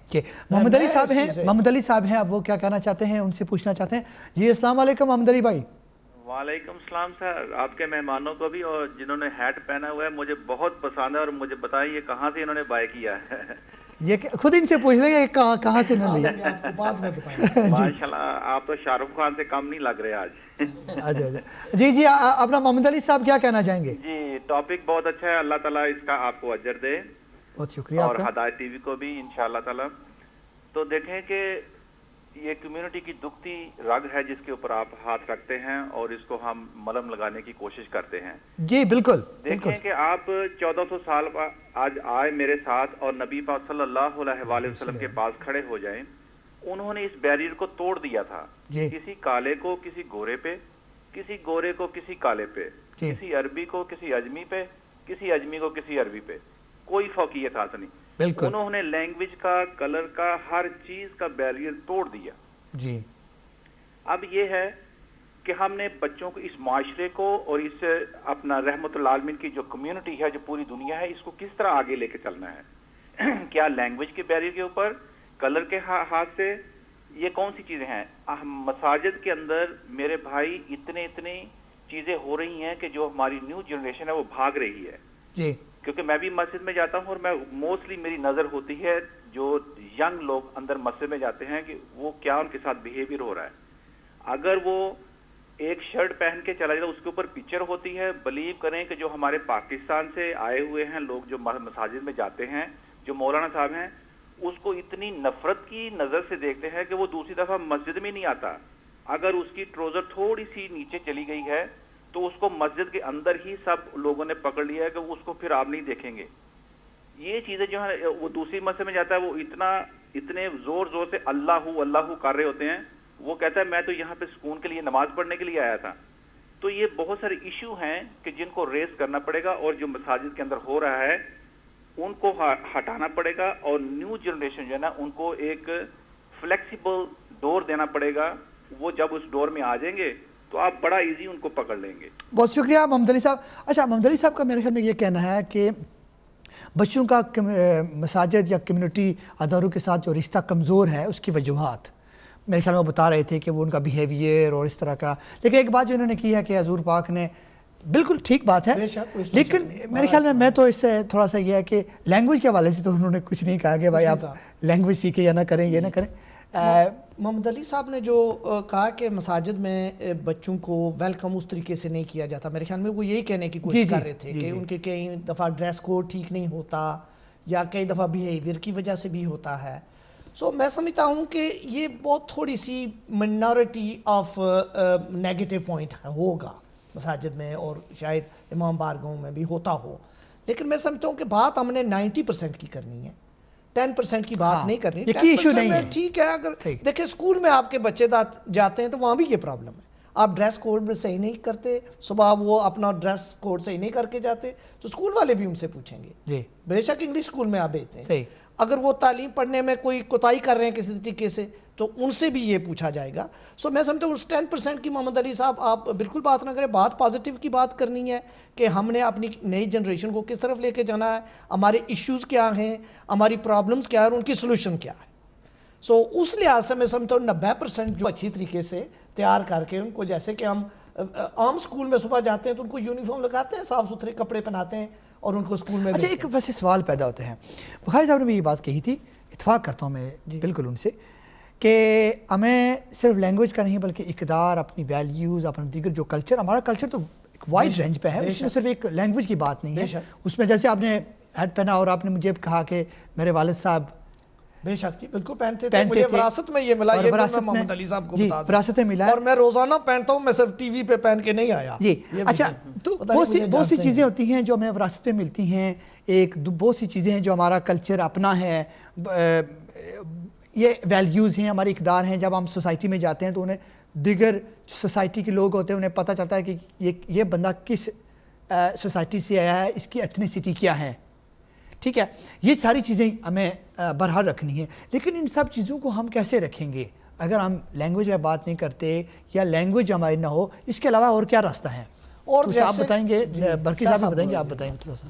محمد علی صاحب ہیں، محمد علی صاحب ہیں، اب وہ کیا کہنا چاہتے ہیں ان سے پوچھنا چاہتے ہیں۔ جی السلام علیکم محمد علی بھائی۔ وعلیکم السلام سر، آپ کے مہمانوں کو بھی، اور جنہوں نے ہیٹ پہنا ہوا ہے مجھے بہت پسند ہے، اور مجھے بتائیں یہ کہاں سے انہوں نے بائی کیا ہے؟ یہ خود ان سے پوچھ لیں گے کہاں سے نہ لیا۔ ماشاءاللہ آپ تو شاہ رخ خان سے کم نہیں لگ رہے آج۔ جی اپنا محمد علی صاحب کیا کہنا چاہیں گے؟ جی ٹاپک بہت اچھا ہے، اللہ تعالیٰ اس کا آپ کو اجر دے، بہت شکریہ، اور ہدایت ٹی وی کو بھی انشاءاللہ تعالیٰ۔ تو دیکھیں کہ یہ کمیونٹی کی دکھتی رگ ہے جس کے اوپر آپ ہاتھ رکھتے ہیں اور اس کو ہم ملہم لگانے کی کوشش کرتے ہیں۔ جی بالکل، دیکھیں کہ آپ 1400 سال آج آئے میرے ساتھ اور نبی پاک صلی اللہ علیہ وآلہ وسلم کے پاس کھڑے ہو جائیں، انہوں نے اس بیریئر کو توڑ دیا تھا، کسی کالے کو کسی گورے پہ، کسی گورے کو کسی کالے پہ، کسی عربی کو کسی اجمی پہ، کسی اجمی کو کسی عربی پہ، کوئی فوقیت حاصل نہیں۔ انہوں نے لینگویج کا، کلر کا، ہر چیز کا بیریئر توڑ دیا۔ جی اب یہ ہے کہ ہم نے بچوں کو، اس معاشرے کو اور اس اپنا رحمت العالمین کی جو کمیونٹی ہے، جو پوری دنیا ہے، اس کو کس طرح آگے لے کے چلنا ہے؟ کیا لینگویج کے بیریئر کے اوپر، کلر کے ہاتھ سے؟ یہ کون سی چیزیں ہیں؟ مساجد کے اندر میرے بھائی اتنی چیزیں ہو رہی ہیں کہ جو ہماری نیو جنریشن ہے وہ بھاگ رہی ہے۔ کیونکہ میں بھی مسجد میں جاتا ہوں اور میں موسٹلی میری نظر ہوتی ہے جو ینگ لوگ اندر مسجد میں جاتے ہیں کہ وہ کیا ان کے ساتھ بیہیویئر ہو رہا ہے. اگر وہ ایک شرٹ پہن کے چلا جاتا ہے اس کے اوپر پکچر ہوتی ہے, بلیو کریں کہ جو ہمارے پاکستان سے آئے ہوئے ہیں لوگ جو مساجد میں جاتے ہیں, جو مولانا صاحب ہیں, اس کو اتنی نفرت کی نظر سے دیکھتے ہیں کہ وہ دوسری دفعہ مسجد میں نہیں آتا. اگر اس کی ٹروزر تھوڑی سی نیچے چلی گئی ہے تو اس کو مسجد کے اندر ہی سب لوگوں نے پکڑ لیا ہے کہ اس کو پھر آپ نہیں دیکھیں گے. یہ چیزیں جو ہیں وہ دوسری مسجد میں جاتا ہے, وہ اتنے زور سے اللہ کر رہے ہوتے ہیں, وہ کہتا ہے میں تو یہاں پہ سکون کے لیے نماز پڑھنے کے لیے آیا تھا. تو یہ بہت سارے ایشو ہیں کہ جن کو ریز کرنا پڑے گا, اور جو مساجد کے اندر ہو رہا ہے ان کو ہٹانا پڑے گا, اور نیو جنریشن جو ہے نا ان کو ایک فلیکسیبل ڈور دینا پڑے گا. وہ جب اس ڈور میں آ جائیں گے تو آپ بڑا ایزی ان کو پکڑ لیں گے. بہت شکریہ محمد علی صاحب. اچھا, محمد علی صاحب کا میرے خیال میں یہ کہنا ہے کہ بچوں کا مساجد یا کمیونٹی اداروں کے ساتھ جو رشتہ کمزور ہے اس کی وجوہات میرے خیال میں وہ بتا رہے تھے کہ وہ ان کا بیہیویئر اور اس طرح کا. لیکن ایک بات جو انہوں نے کی ہے کہ حضور پاک نے, بالکل ٹھیک بات ہے, لیکن میرے خیال میں تو اس سے تھوڑا سا یہ ہے کہ لینگویج کے حوالے سے تو انہوں نے کچھ نہیں کہا کہ بھائی آپ لینگویج سیکھیں یا نہ کریں, یہ نہ کریں. محمد علی صاحب نے جو کہا کہ مساجد میں بچوں کو ویلکم اس طریقے سے نہیں کیا جاتا, میرے خیال میں وہ یہی کہنے کی کوشش کر رہے تھے کہ ان کے کئی دفعہ ڈریس کوڈ ٹھیک نہیں ہوتا یا کئی دفعہ بیہیویئر کی وجہ سے بھی ہوتا ہے. سو میں سمجھتا ہوں کہ یہ بہت تھوڑی سی منارٹی آف نیگیٹو پوائنٹ ہوگا مساجد میں, اور شاید امام بارگاہوں میں بھی ہوتا ہو. لیکن میں سمجھتا ہوں کہ بات ہم نے 90% کی کرنی ہے, 10% کی بات نہیں کرنی. 10% ٹھیک ہے. اگر دیکھیں اسکول میں آپ کے بچے جاتے ہیں تو وہاں بھی یہ پرابلم ہے, آپ ڈریس کوڈ میں صحیح نہیں کرتے, صبح وہ اپنا ڈریس کوڈ صحیح نہیں کر کے جاتے تو اسکول والے بھی ان سے پوچھیں گے. بے شک انگلش اسکول میں آپ بھیجتے ہیں, اگر وہ تعلیم پڑھنے میں کوئی کوتاہی کر رہے ہیں کسی طریقے سے تو ان سے بھی یہ پوچھا جائے گا. سو میں سمجھتا ہوں اس 10% کی محمد علی صاحب آپ بالکل بات نہ کریں, بات پازیٹیو کی بات کرنی ہے کہ ہم نے اپنی نئی جنریشن کو کس طرف لے کے جانا ہے, ہمارے ایشوز کیا ہیں, ہماری پرابلمز کیا ہیں اور ان کی سلوشن کیا ہے. سو اس لحاظ سے میں سمجھتا ہوں 90% جو اچھی طریقے سے تیار کر کے ان کو, جیسے کہ ہم عام سکول میں صبح جاتے ہیں تو ان کو یونیفارم لگاتے ہیں, صاف ستھرے کپڑے پہناتے ہیں اور ان کو سکول میں. اچھا, ایک ویسے سوال پیدا ہوتے ہیں, بخاری صاحب نے بھی یہ بات کہی تھی, اتفاق کرتا ہوں میں بالکل ان سے, کہ ہمیں صرف لینگویج کا نہیں بلکہ اقدار, اپنی ویلیوز, اپنا دیگر جو کلچر, ہمارا کلچر تو ایک وائڈ رینج پہ ہے, اس میں صرف ایک لینگویج کی بات نہیں ہے. اس میں جیسے آپ نے ہیڈ پہنا اور آپ نے مجھے کہا کہ میرے والد صاحب بے شک جی بالکل پہنتے تھے, مجھے وراثت میں یہ ملا, یہ میں محمد علی صاحب کو بتا دوں, وراثت میں ملا ہے, اور میں روزانہ پہنتا ہوں, میں صرف ٹی وی پہ پہن کے نہیں آیا. جی اچھا, تو بہت سی چیزیں ہوتی ہیں جو ہمیں وراثت میں ملتی ہیں, بہت سی چیزیں ہیں جو ہمارا کلچر اپنا ہے, یہ ویلیوز ہیں, ہمارے اقدار ہیں. جب ہم سوسائٹی میں جاتے ہیں تو انہیں دیگر سوسائٹی کے لوگ ہوتے ہیں, انہیں پتہ چلتا ہے کہ یہ بندہ کس سوسائٹی سے آیا ہے, اس کی ایتھنیسٹی کیا ہے. ٹھیک ہے, یہ ساری چیزیں ہمیں برحال رکھنی ہیں. لیکن ان سب چیزوں کو ہم کیسے رکھیں گے اگر ہم لینگویج میں بات نہیں کرتے یا لینگویج ہماری نہ ہو؟ اس کے علاوہ اور کیا راستہ ہے؟ اور آپ بتائیں گے, برقی صاحب بتائیں گے, آپ بتائیں گے تھوڑا سا.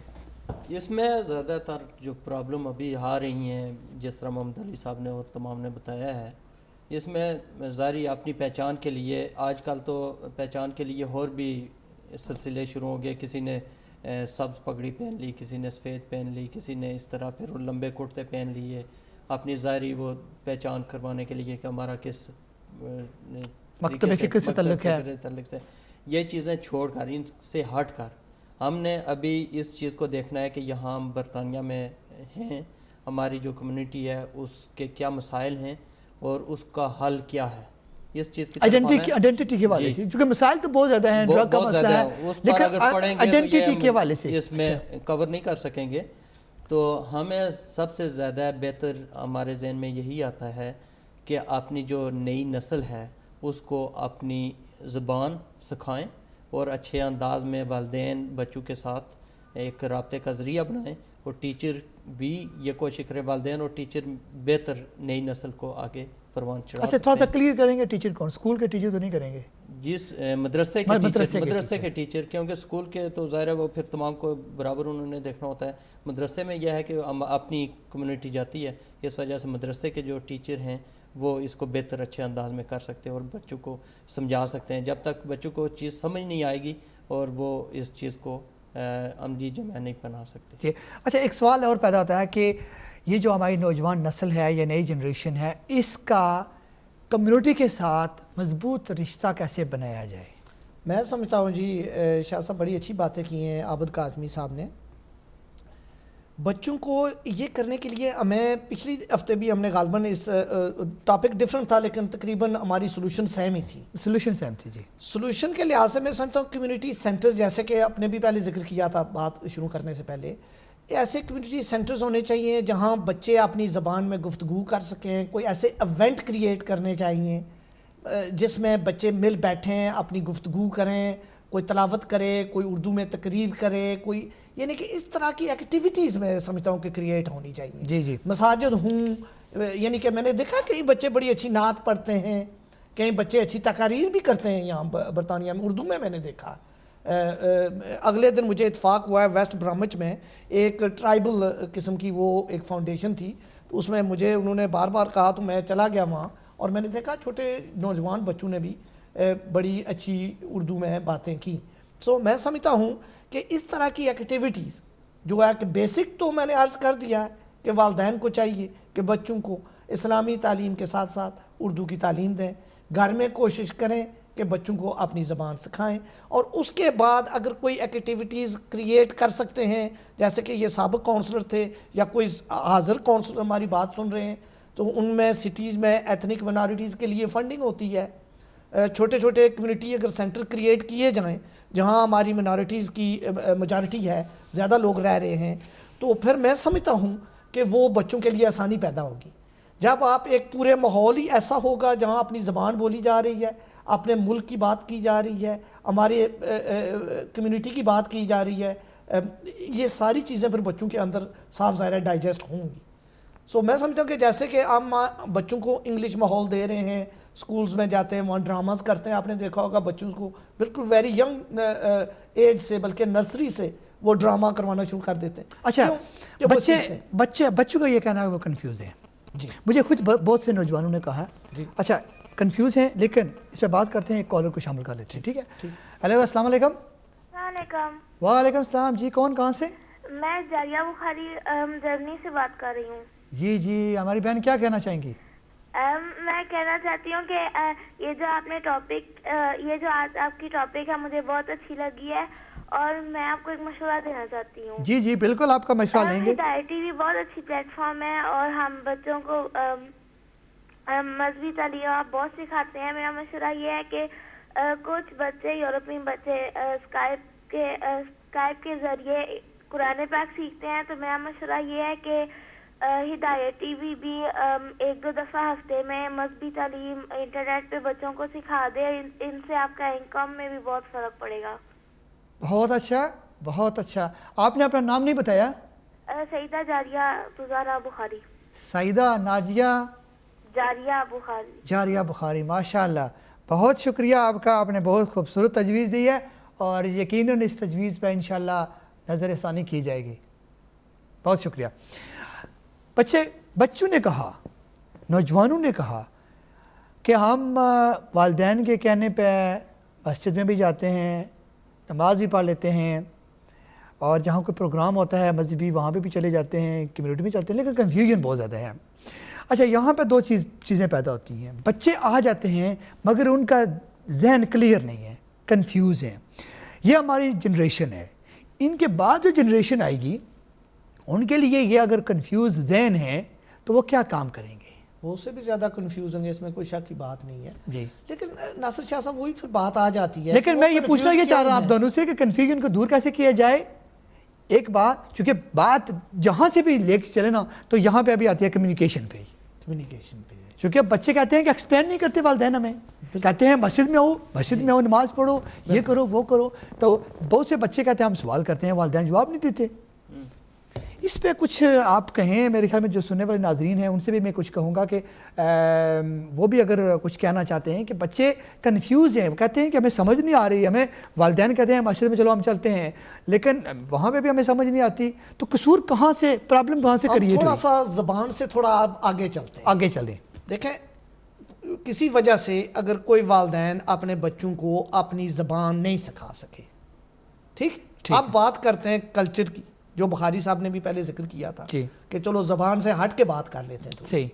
اس میں زیادہ تر جو پرابلم ابھی آ رہی ہیں, جس طرح محمد علی صاحب نے اور تمام نے بتایا ہے, اس میں ظاہری اپنی پہچان کے لیے, آج کل تو پہچان کے لیے اور بھی سلسلے شروع ہو گئے. کسی نے سبز پگڑی پہن لی, کسی نے سفید پہن لی, کسی نے اس طرح پھر لمبے کرتے پہن لیے اپنی ظاہری وہ پہچان کروانے کے لیے کہ ہمارا کس مکتب فکر سے تعلق ہے. یہ چیزیں چھوڑ کر, ان سے ہٹ کر, ہم نے ابھی اس چیز کو دیکھنا ہے کہ یہاں ہم برطانیہ میں ہیں, ہماری جو کمیونٹی ہے اس کے کیا مسائل ہیں اور اس کا حل کیا ہے. اس چیز کی آئیڈینٹی کے حوالے سے, کیونکہ مسائل تو بہت زیادہ ہیں, ڈرگ کا مسئلہ ہے, لیکن آئیڈینٹی کے حوالے سے اس میں کور نہیں کر سکیں گے. تو ہمیں سب سے زیادہ بہتر ہمارے ذہن میں یہی آتا ہے کہ اپنی جو نئی نسل ہے اس کو اپنی زبان سکھائیں اور اچھے انداز میں والدین بچوں کے ساتھ ایک رابطے کا ذریعہ بنائیں, اور ٹیچر بھی یہ کوشش کرے, والدین اور ٹیچر بہتر نئی نسل کو آگے پروان چڑھا. اچھا, تھوڑا سا کلیئر کریں گے, ٹیچر کون؟ اسکول کے ٹیچر تو نہیں کریں گے جس مدرسے کے ٹیچر, کیونکہ اسکول کے تو ظاہر ہے وہ پھر تمام کو برابر انہوں نے دیکھنا ہوتا ہے. مدرسے میں یہ ہے کہ اپنی کمیونٹی جاتی ہے, اس وجہ سے مدرسے کے جو ٹیچر ہیں وہ اس کو بہتر اچھے انداز میں کر سکتے ہیں اور بچوں کو سمجھا سکتے ہیں. جب تک بچوں کو چیز سمجھ نہیں آئے گی اور وہ اس چیز کو عملی جمع نہیں بنا سکتے. جی اچھا، ایک سوال اور پیدا ہوتا ہے کہ یہ جو ہماری نوجوان نسل ہے یا نئی جنریشن ہے، اس کا کمیونٹی کے ساتھ مضبوط رشتہ کیسے بنایا جائے؟ میں سمجھتا ہوں جی شاہ صاحب بڑی اچھی باتیں کی ہیں عابد کاظمی صاحب نے. بچوں کو یہ کرنے کے لیے ہمیں پچھلی ہفتے بھی ہم نے غالباً اس ٹاپک ڈفرنٹ تھا لیکن تقریباً ہماری سولوشن سیم ہی تھی. سولوشن سیم تھی جی. سولوشن کے لحاظ سے میں سمجھتا ہوں کمیونٹی سینٹر، جیسے کہ آپ نے بھی پہلے ذکر کیا تھا بات شروع کرنے سے پہلے، ایسے کمیونٹی سینٹرز ہونے چاہیے جہاں بچے اپنی زبان میں گفتگو کر سکیں. کوئی ایسے ایونٹ کریٹ کرنے چاہیے جس میں بچے مل بیٹھیں، اپنی گفتگو کریں، کوئی تلاوت کرے، کوئی اردو میں تقریر کرے، کوئی یعنی کہ اس طرح کی ایکٹیویٹیز میں سمجھتا ہوں کہ کریٹ ہونی چاہیے. جی جی. مساجد ہوں، یعنی کہ میں نے دیکھا کئی بچے بڑی اچھی نعت پڑھتے ہیں، کئی بچے اچھی تقاریر بھی کرتے ہیں یہاں برطانیہ میں اردو میں نے دیکھا. اگلے دن مجھے اتفاق ہوا ہے ویسٹ برامچ میں ایک ٹرائبل قسم کی وہ ایک فاؤنڈیشن تھی، تو اس میں مجھے انہوں نے بار بار کہا تو میں چلا گیا وہاں اور میں نے دیکھا چھوٹے نوجوان بچوں نے بھی بڑی اچھی اردو میں باتیں کی. سو میں سمجھتا ہوں کہ اس طرح کی ایکٹیویٹیز جو ہے کہ بیسک تو میں نے عرض کر دیا ہے کہ والدین کو چاہیے کہ بچوں کو اسلامی تعلیم کے ساتھ ساتھ اردو کی تعلیم دیں. گھر میں کوشش کریں کہ بچوں کو اپنی زبان سکھائیں، اور اس کے بعد اگر کوئی ایکٹیویٹیز کریٹ کر سکتے ہیں جیسے کہ یہ سابق کونسلر تھے یا کوئی حاضر کونسلر ہماری بات سن رہے ہیں تو ان میں سٹیز میں ایتھنک منارٹیز کے لیے فنڈنگ ہوتی ہے. چھوٹے چھوٹے کمیونٹی اگر سینٹر کریٹ کیے جائیں جہاں ہماری منارٹیز کی میجارٹی ہے، زیادہ لوگ رہ رہے ہیں، تو پھر میں سمجھتا ہوں کہ وہ بچوں کے لیے آسانی پیدا ہوگی. جب آپ ایک پورے ماحول ہی ایسا ہوگا جہاں اپنی زبان بولی جا رہی ہے، اپنے ملک کی بات کی جا رہی ہے، ہمارے کمیونٹی کی بات کی جا رہی ہے، یہ ساری چیزیں پھر بچوں کے اندر صاف ظاہر ڈائجسٹ ہوں گی. سو میں سمجھتا ہوں کہ جیسے کہ ہم بچوں کو انگلش ماحول دے رہے ہیں، سکولز میں جاتے ہیں وہاں ڈراماز کرتے ہیں، آپ نے دیکھا ہوگا بچوں کو بالکل ویری ینگ ایج سے بلکہ نرسری سے وہ ڈرامہ کروانا شروع کر دیتے ہیں. اچھا بچوں کا یہ کہنا ہے وہ کنفیوز ہیں. جی مجھے خود بہت سے نوجوانوں نے کہا اچھا کنفیوز ہیں، لیکن اس پہ بات کرتے ہیں، ایک کالر کو شامل کر لیتے ہیں. ٹھیک ہے. ہیلو السلام علیکم. السلام علیکم. وعلیکم السلام. جی کون کہاں سے؟ میں جاریہ بخاری جرمنی سے بات کر رہی ہوں. جی ہماری بہن کیا کہنا چاہیں گی؟ میں کہنا چاہتی ہوں کہ یہ جو آپ نے ٹاپک، یہ جو آج آپ کی ٹاپک ہے مجھے بہت اچھی لگی ہے اور میں آپ کو ایک مشورہ دینا چاہتی ہوں. جی بالکل آپ کا مشورہ لیں گے. ہدایت ٹی وی بہت اچھی پلیٹ فارم ہے اور ہم بچوں کو مذہبی تعلیمات بہت سکھاتے ہیں. میرا مشورہ یہ ہے کہ کچھ بچے یورپین بچے اسکائپ کے ذریعے قرآن پاک سیکھتے ہیں، تو میرا مشورہ یہ ہے کہ ہدایت ٹی وی بھی ایک دو دفعہ ہفتے میں مذہبی تعلیم انٹرنیٹ پہ بچوں کو سکھا دے. ان سے آپ کا انکم میں بھی بہت فرق پڑے گا. بہت اچھا بہت اچھا. آپ نے اپنا نام نہیں بتایا؟ سیدہ جاریہ بزارہ بخاری. سیدہ ناجیہ جاریہ بخاری. ماشاءاللہ بہت شکریہ آپ کا، آپ نے بہت خوبصورت تجویز دی ہے اور یقیناً اس تجویز پہ انشاءاللہ نظر ثانی کی جائے گی. بہت شکریہ. بچوں نے کہا، نوجوانوں نے کہا کہ ہم والدین کے کہنے پہ مسجد میں بھی جاتے ہیں، نماز بھی پڑھ لیتے ہیں اور جہاں کوئی پروگرام ہوتا ہے مذہبی وہاں پہ بھی چلے جاتے ہیں، کمیونٹی میں چلتے ہیں، لیکن کنفیوژن بہت زیادہ ہے. اچھا یہاں پہ دو چیزیں پیدا ہوتی ہیں. بچے آ جاتے ہیں مگر ان کا ذہن کلیئر نہیں ہے، کنفیوز ہیں. یہ ہماری جنریشن ہے. ان کے بعد جو جنریشن آئے گی ان کے لیے یہ اگر کنفیوز ذہن ہے تو وہ کیا کام کریں گے؟ وہ سے بھی زیادہ کنفیوز ہوں گے، اس میں کوئی شک کی بات نہیں ہے. جی لیکن ناصر شاہ صاحب وہی پھر بات آ جاتی ہے. لیکن میں یہ پوچھنا یہ چاہ رہا ہوں آپ دونوں سے کہ کنفیوژن کو دور کیسے کیا جائے. ایک بات، چونکہ بات جہاں سے بھی لے کے چلے نا تو یہاں پہ ابھی آتی ہے کمیونیکیشن پہ. چونکہ بچے کہتے ہیں کہ ایکسپلین نہیں کرتے والدین، ہمیں کہتے ہیں مسجد میں آؤ نماز پڑھو، یہ کرو وہ کرو. تو بہت سے بچے کہتے ہیں ہم سوال کرتے ہیں والدین جواب نہیں دیتے. اس پہ کچھ آپ کہیں. میرے خیال میں جو سننے والے ناظرین ہیں ان سے بھی میں کچھ کہوں گا کہ وہ بھی اگر کچھ کہنا چاہتے ہیں کہ بچے کنفیوز ہیں، وہ کہتے ہیں کہ ہمیں سمجھ نہیں آ رہی، ہمیں والدین کہتے ہیں مسجد میں چلو ہم چلتے ہیں لیکن وہاں پہ بھی ہمیں سمجھ نہیں آتی. تو قصور کہاں سے، پرابلم کہاں سے کریٹ ہوئی؟ تھوڑا سا زبان سے تھوڑا آگے چلتے ہیں. آگے چلیں. دیکھیں کسی وجہ سے اگر کوئی والدین اپنے بچوں کو اپنی زبان نہیں سکھا سکے، ٹھیک اب بات کرتے ہیں کلچر کی، جو بخاری صاحب نے بھی پہلے ذکر کیا تھا کہ چلو زبان سے ہٹ کے بات کر لیتے ہیں. صحیح.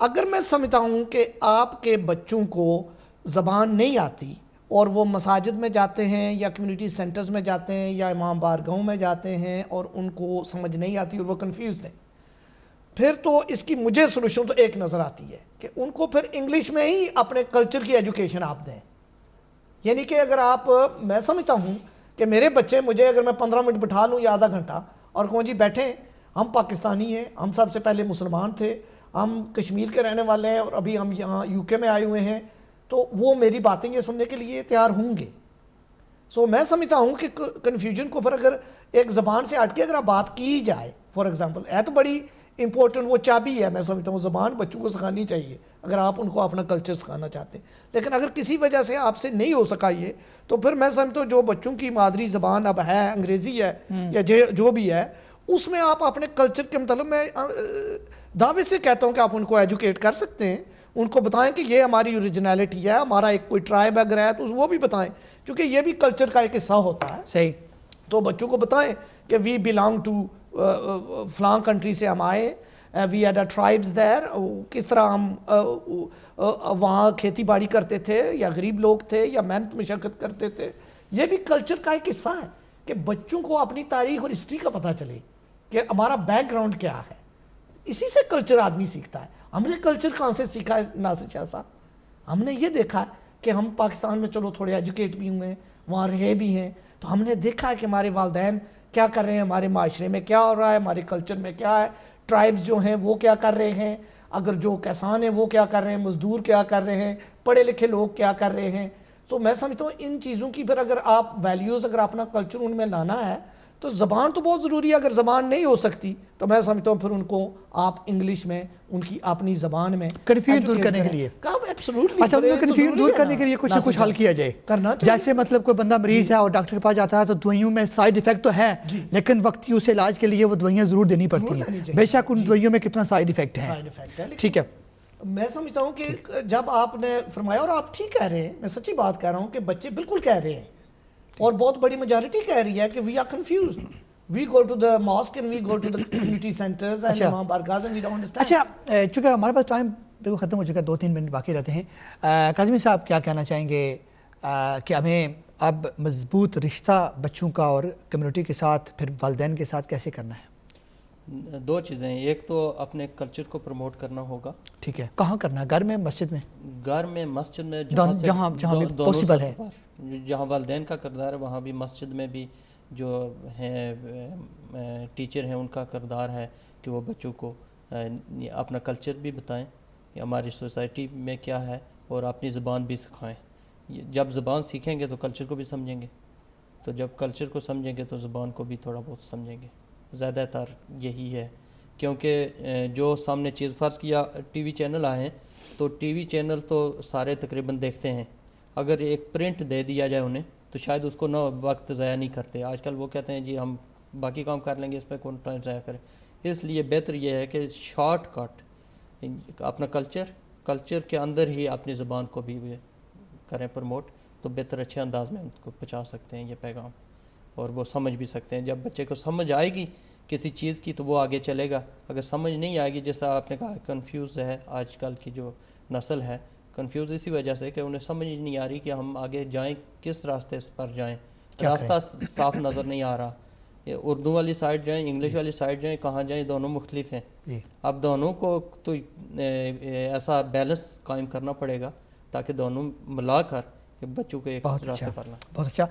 اگر میں سمجھتا ہوں کہ آپ کے بچوں کو زبان نہیں آتی اور وہ مساجد میں جاتے ہیں یا کمیونٹی سینٹرز میں جاتے ہیں یا امام بارگاہوں میں جاتے ہیں اور ان کو سمجھ نہیں آتی اور وہ کنفیوزڈ ہیں، پھر تو اس کی مجھے سولوشن تو ایک نظر آتی ہے کہ ان کو پھر انگلش میں ہی اپنے کلچر کی ایجوکیشن آپ دیں. یعنی کہ اگر آپ، میں سمجھتا ہوں کہ میرے بچے مجھے اگر میں 15 منٹ بٹھا لوں یا آدھا گھنٹہ اور کہوں جی بیٹھیں، ہم پاکستانی ہیں، ہم سب سے پہلے مسلمان تھے، ہم کشمیر کے رہنے والے ہیں اور ابھی ہم یہاں UK میں آئے ہوئے ہیں، تو وہ میری باتیں یہ سننے کے لیے تیار ہوں گے. سو میں سمجھتا ہوں کہ کنفیوژن کو پھر اگر ایک زبان سے ہٹ کے اگر بات کی جائے، فار ایگزامپل ہے تو بڑی امپورٹنٹ وہ چابی ہے، میں سمجھتا ہوں زبان بچوں کو سکھانی چاہیے اگر آپ ان کو اپنا کلچر سکھانا چاہتے ہیں. لیکن اگر کسی وجہ سے آپ سے نہیں ہو سکا یہ، تو پھر میں سمجھتا ہوں جو بچوں کی مادری زبان اب ہے، انگریزی ہے یا جو بھی ہے، اس میں آپ اپنے کلچر کے مطلب میں دعوے سے کہتا ہوں کہ آپ ان کو ایجوکیٹ کر سکتے ہیں، ان کو بتائیں کہ یہ ہماری اوریجنلٹی ہے، ہمارا ایک کوئی ٹرائب اگر ہے تو وہ بھی بتائیں، کیونکہ یہ بھی کلچر کا ایک حصہ ہوتا ہے. صحیح. تو بچوں کو بتائیں کہ وی بلانگ ٹو فلاں کنٹری سے ہم آئے، وی ہیڈ اے ٹرائبز دیر، کس طرح ہم وہاں کھیتی باڑی کرتے تھے یا غریب لوگ تھے یا محنت مشقت کرتے تھے. یہ بھی کلچر کا ایک حصہ ہے کہ بچوں کو اپنی تاریخ اور ہسٹری کا پتہ چلے کہ ہمارا بیک گراؤنڈ کیا ہے. اسی سے کلچر آدمی سیکھتا ہے. ہم نے کلچر کہاں سے سیکھا ہے ناصر شاہ صاحب؟ ہم نے یہ دیکھا کہ ہم پاکستان میں چلو تھوڑے ایجوکیٹ بھی ہوئے ہیں، وہاں رہے بھی ہیں، تو ہم نے دیکھا ہے کہ ہمارے والدین کیا کر رہے ہیں، ہمارے معاشرے میں کیا ہو رہا ہے، ہمارے کلچر میں کیا ہے، ٹرائبز جو ہیں وہ کیا کر رہے ہیں، اگر جو کسان ہیں وہ کیا کر رہے ہیں، مزدور کیا کر رہے ہیں، پڑھے لکھے لوگ کیا کر رہے ہیں. تو میں سمجھتا ہوں ان چیزوں کی پھر اگر آپ ویلیوز، اگر اپنا کلچر ان میں لانا ہے تو زبان تو بہت ضروری ہے. اگر زبان نہیں ہو سکتی تو میں سمجھتا ہوں پھر ان کو آپ انگلش میں، ان کی اپنی زبان میں کنفیوژن دور کرنے کے لیے. اچھا، کنفیوژن دور کرنے کے لیے کچھ نہ کچھ حل کیا جائے. جیسے مطلب کوئی بندہ مریض ہے اور ڈاکٹر کے پاس جاتا ہے تو دوائیوں میں سائیڈ ایفیکٹ تو ہے، لیکن وقتی اسے علاج کے لیے وہ دوائیاں ضرور دینی پڑتی ہیں، بے شک ان دوائیوں میں کتنا سائیڈ ایفیکٹ ہے. ٹھیک ہے. میں سمجھتا ہوں کہ جب آپ نے فرمایا، اور آپ ٹھیک کہہ رہے ہیں، میں سچی بات کہہ رہا ہوں کہ بچے بالکل کہہ رہے ہیں اور بہت بڑی میجارٹی کہہ رہی ہے کہ we are confused. We go to the mosque and we go to the community centers and imam bargahs and we don't understand. اچھا، چونکہ ہمارے پاس ٹائم بالکل ختم ہو چکا ہے، 2-3 منٹ باقی رہتے ہیں. کاظمی صاحب کیا کہنا چاہیں گے کہ ہمیں اب مضبوط رشتہ بچوں کا اور کمیونٹی کے ساتھ، پھر والدین کے ساتھ کیسے کرنا ہے؟ 2 چیزیں ہیں. ایک تو اپنے کلچر کو پروموٹ کرنا ہوگا. ٹھیک ہے. کہاں کرنا ہے؟ گھر میں، مسجد میں؟ گھر میں، مسجد میں، جہاں پاسبل ہے. جہاں والدین کا کردار ہے وہاں بھی، مسجد میں بھی جو ہیں ٹیچر ہیں ان کا کردار ہے کہ وہ بچوں کو اپنا کلچر بھی بتائیں، ہماری سوسائٹی میں کیا ہے، اور اپنی زبان بھی سکھائیں. جب زبان سیکھیں گے تو کلچر کو بھی سمجھیں گے، تو جب کلچر کو سمجھیں گے تو زبان کو بھی تھوڑا بہت سمجھیں گے. زیادہ تر یہی ہے، کیونکہ جو سامنے چیز، فرض کیا ٹی وی چینل آئے ہیں تو ٹی وی چینل تو سارے تقریباً دیکھتے ہیں. اگر ایک پرنٹ دے دیا جائے انہیں تو شاید اس کو نہ وقت ضائع نہیں کرتے. آج کل وہ کہتے ہیں جی ہم باقی کام کر لیں گے، اس پہ کون ٹائم ضائع کریں. اس لیے بہتر یہ ہے کہ شارٹ کٹ اپنا کلچر کے اندر ہی اپنی زبان کو بھی کریں پروموٹ، تو بہتر اچھے انداز میں ان کو پہنچا سکتے ہیں یہ پیغام، اور وہ سمجھ بھی سکتے ہیں. جب بچے کو سمجھ آئے گی کسی چیز کی تو وہ آگے چلے گا. اگر سمجھ نہیں آئے گی، جیسا آپ نے کہا کنفیوز ہے آج کل کی جو نسل ہے، کنفیوز اسی وجہ سے کہ انہیں سمجھ نہیں آ رہی کہ ہم آگے جائیں، کس راستے پر جائیں. راستہ صاف نظر نہیں آ رہا. اردو والی سائڈ جائیں، انگلش والی سائڈ جائیں، کہاں جائیں، دونوں مختلف ہیں. اب دونوں کو تو ایسا بیلنس قائم کرنا پڑے گا تاکہ دونوں ملا کر بچوں کو ایک راستے پر لائیں. بہت اچھا.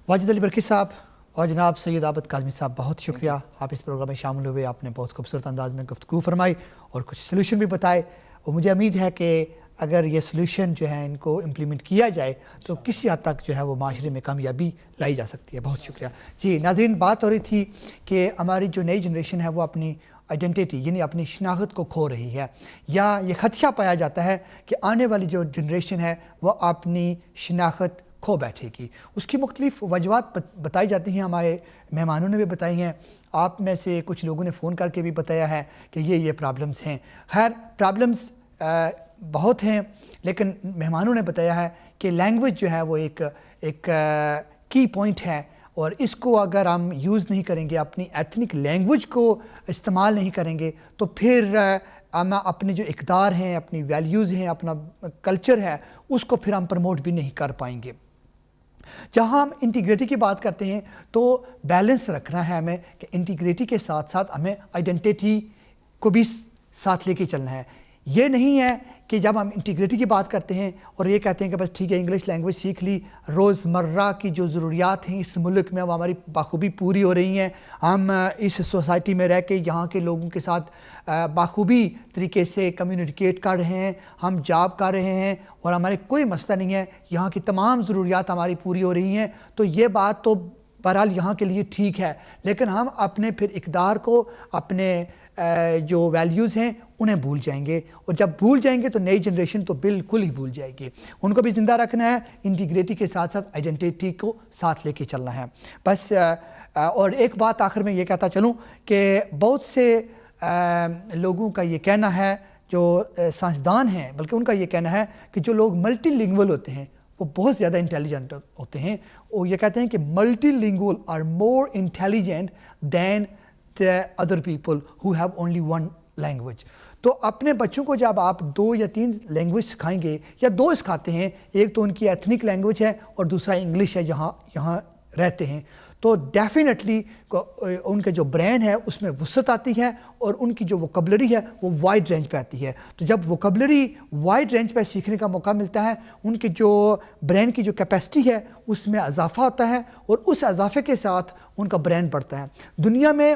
واجد علی برکی صاحب اور جناب سید عابد کاظمی صاحب، بہت شکریہ، آپ اس پروگرام میں شامل ہوئے. آپ نے بہت خوبصورت انداز میں گفتگو فرمائی اور کچھ سلوشن بھی بتائے، اور مجھے امید ہے کہ اگر یہ سلوشن جو ہے ان کو امپلیمنٹ کیا جائے تو کسی حد تک جو ہے وہ معاشرے میں کامیابی لائی جا سکتی ہے. بہت شکریہ. جی ناظرین، بات ہو رہی تھی کہ ہماری جو نئی جنریشن ہے وہ اپنی آئیڈینٹیٹی یعنی اپنی شناخت کو کھو رہی ہے، یا یہ خدشہ پایا جاتا ہے کہ آنے والی جو جنریشن ہے وہ اپنی شناخت کھو بیٹھے گی. اس کی مختلف وجوہات بتائی جاتی ہیں، ہمارے مہمانوں نے بھی بتائی ہیں، آپ میں سے کچھ لوگوں نے فون کر کے بھی بتایا ہے کہ یہ پرابلمس ہیں. خیر، پرابلمس بہت ہیں، لیکن مہمانوں نے بتایا ہے کہ لینگویج جو ہے وہ ایک کی پوائنٹ ہے، اور اس کو اگر ہم یوز نہیں کریں گے، اپنی ایتھنک لینگویج کو استعمال نہیں کریں گے، تو پھر ہم اپنے جو اقدار ہیں، اپنی ویلیوز ہیں، اپنا کلچر ہے، اس کو پھر ہم پروموٹ بھی نہیں کر پائیں گے۔ جہاں ہم انٹیگریٹی کی بات کرتے ہیں تو بیلنس رکھنا ہے ہمیں کہ انٹیگریٹی کے ساتھ ساتھ ہمیں آئیڈینٹیٹی کو بھی ساتھ لے کے چلنا ہے۔ یہ نہیں ہے کہ جب ہم انٹیگریٹی کی بات کرتے ہیں اور یہ کہتے ہیں کہ بس ٹھیک ہے انگلش لینگویج سیکھ لی، روزمرہ کی جو ضروریات ہیں اس ملک میں وہ ہماری بخوبی پوری ہو رہی ہیں، ہم اس سوسائٹی میں رہ کے یہاں کے لوگوں کے ساتھ بخوبی طریقے سے کمیونیکیٹ کر رہے ہیں، ہم جاب کر رہے ہیں اور ہمارے کوئی مسئلہ نہیں ہے، یہاں کی تمام ضروریات ہماری پوری ہو رہی ہیں، تو یہ بات تو بہرحال یہاں کے لیے ٹھیک ہے، لیکن ہم اپنے پھر اقدار کو، اپنے جو ویلیوز ہیں انہیں بھول جائیں گے، اور جب بھول جائیں گے تو نئی جنریشن تو بالکل ہی بھول جائے گی۔ ان کو بھی زندہ رکھنا ہے، انٹیگریٹی کے ساتھ ساتھ آئیڈینٹیٹی کو ساتھ لے کے چلنا ہے بس۔ اور ایک بات آخر میں یہ کہتا چلوں کہ بہت سے لوگوں کا یہ کہنا ہے، جو سائنسدان ہیں بلکہ ان کا یہ کہنا ہے کہ جو لوگ ملٹی لنگول ہوتے ہیں وہ بہت زیادہ انٹیلیجنٹ ہوتے ہیں، وہ یہ کہتے ہیں کہ multilingual are more intelligent than the other people who have only one language۔ تو اپنے بچوں کو جب آپ 2 یا 3 لینگویج سکھائیں گے یا 2 سکھاتے ہیں، ایک تو ان کی ایتھنک لینگویج ہے اور دوسرا انگلش ہے یہاں رہتے ہیں، تو ڈیفینیٹلی ان کے جو برین ہے اس میں وسعت آتی ہے اور ان کی جو ووکیبلری ہے وہ وائڈ رینج پہ آتی ہے۔ تو جب ووکیبلری وائڈ رینج پہ سیکھنے کا موقع ملتا ہے، ان کے جو برین کی جو کیپیسٹی ہے اس میں اضافہ ہوتا ہے اور اس اضافے کے ساتھ ان کا برین بڑھتا ہے۔ دنیا میں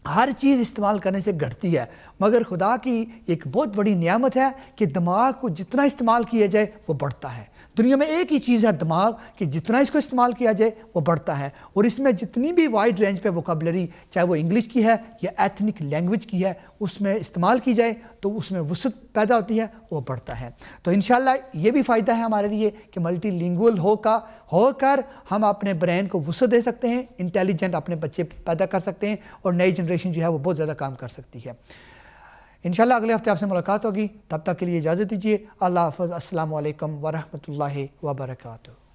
ہر چیز استعمال کرنے سے گھٹتی ہے، مگر خدا کی ایک بہت بڑی نعمت ہے کہ دماغ کو جتنا استعمال کیا جائے وہ بڑھتا ہے۔ دنیا میں ایک ہی چیز ہے دماغ، کہ جتنا اس کو استعمال کیا جائے وہ بڑھتا ہے، اور اس میں جتنی بھی وائڈ رینج پہ ووکیبلری، چاہے وہ انگلش کی ہے یا ایتھنک لینگویج کی ہے، اس میں استعمال کی جائے تو اس میں وسعت پیدا ہوتی ہے، وہ بڑھتا ہے۔ تو انشاءاللہ یہ بھی فائدہ ہے ہمارے لیے کہ ملٹی لنگول ہو کر ہم اپنے برین کو وسعت دے سکتے ہیں، انٹیلیجنٹ اپنے بچے پیدا کر سکتے ہیں، اور نئی جنریشن جو ہے وہ بہت زیادہ کام کر سکتی ہے۔ انشاءاللہ اگلے ہفتے آپ سے ملاقات ہوگی، تب تک کے لیے اجازت دیجیے۔ اللہ حافظ۔ السلام علیکم ورحمۃ اللہ وبرکاتہ۔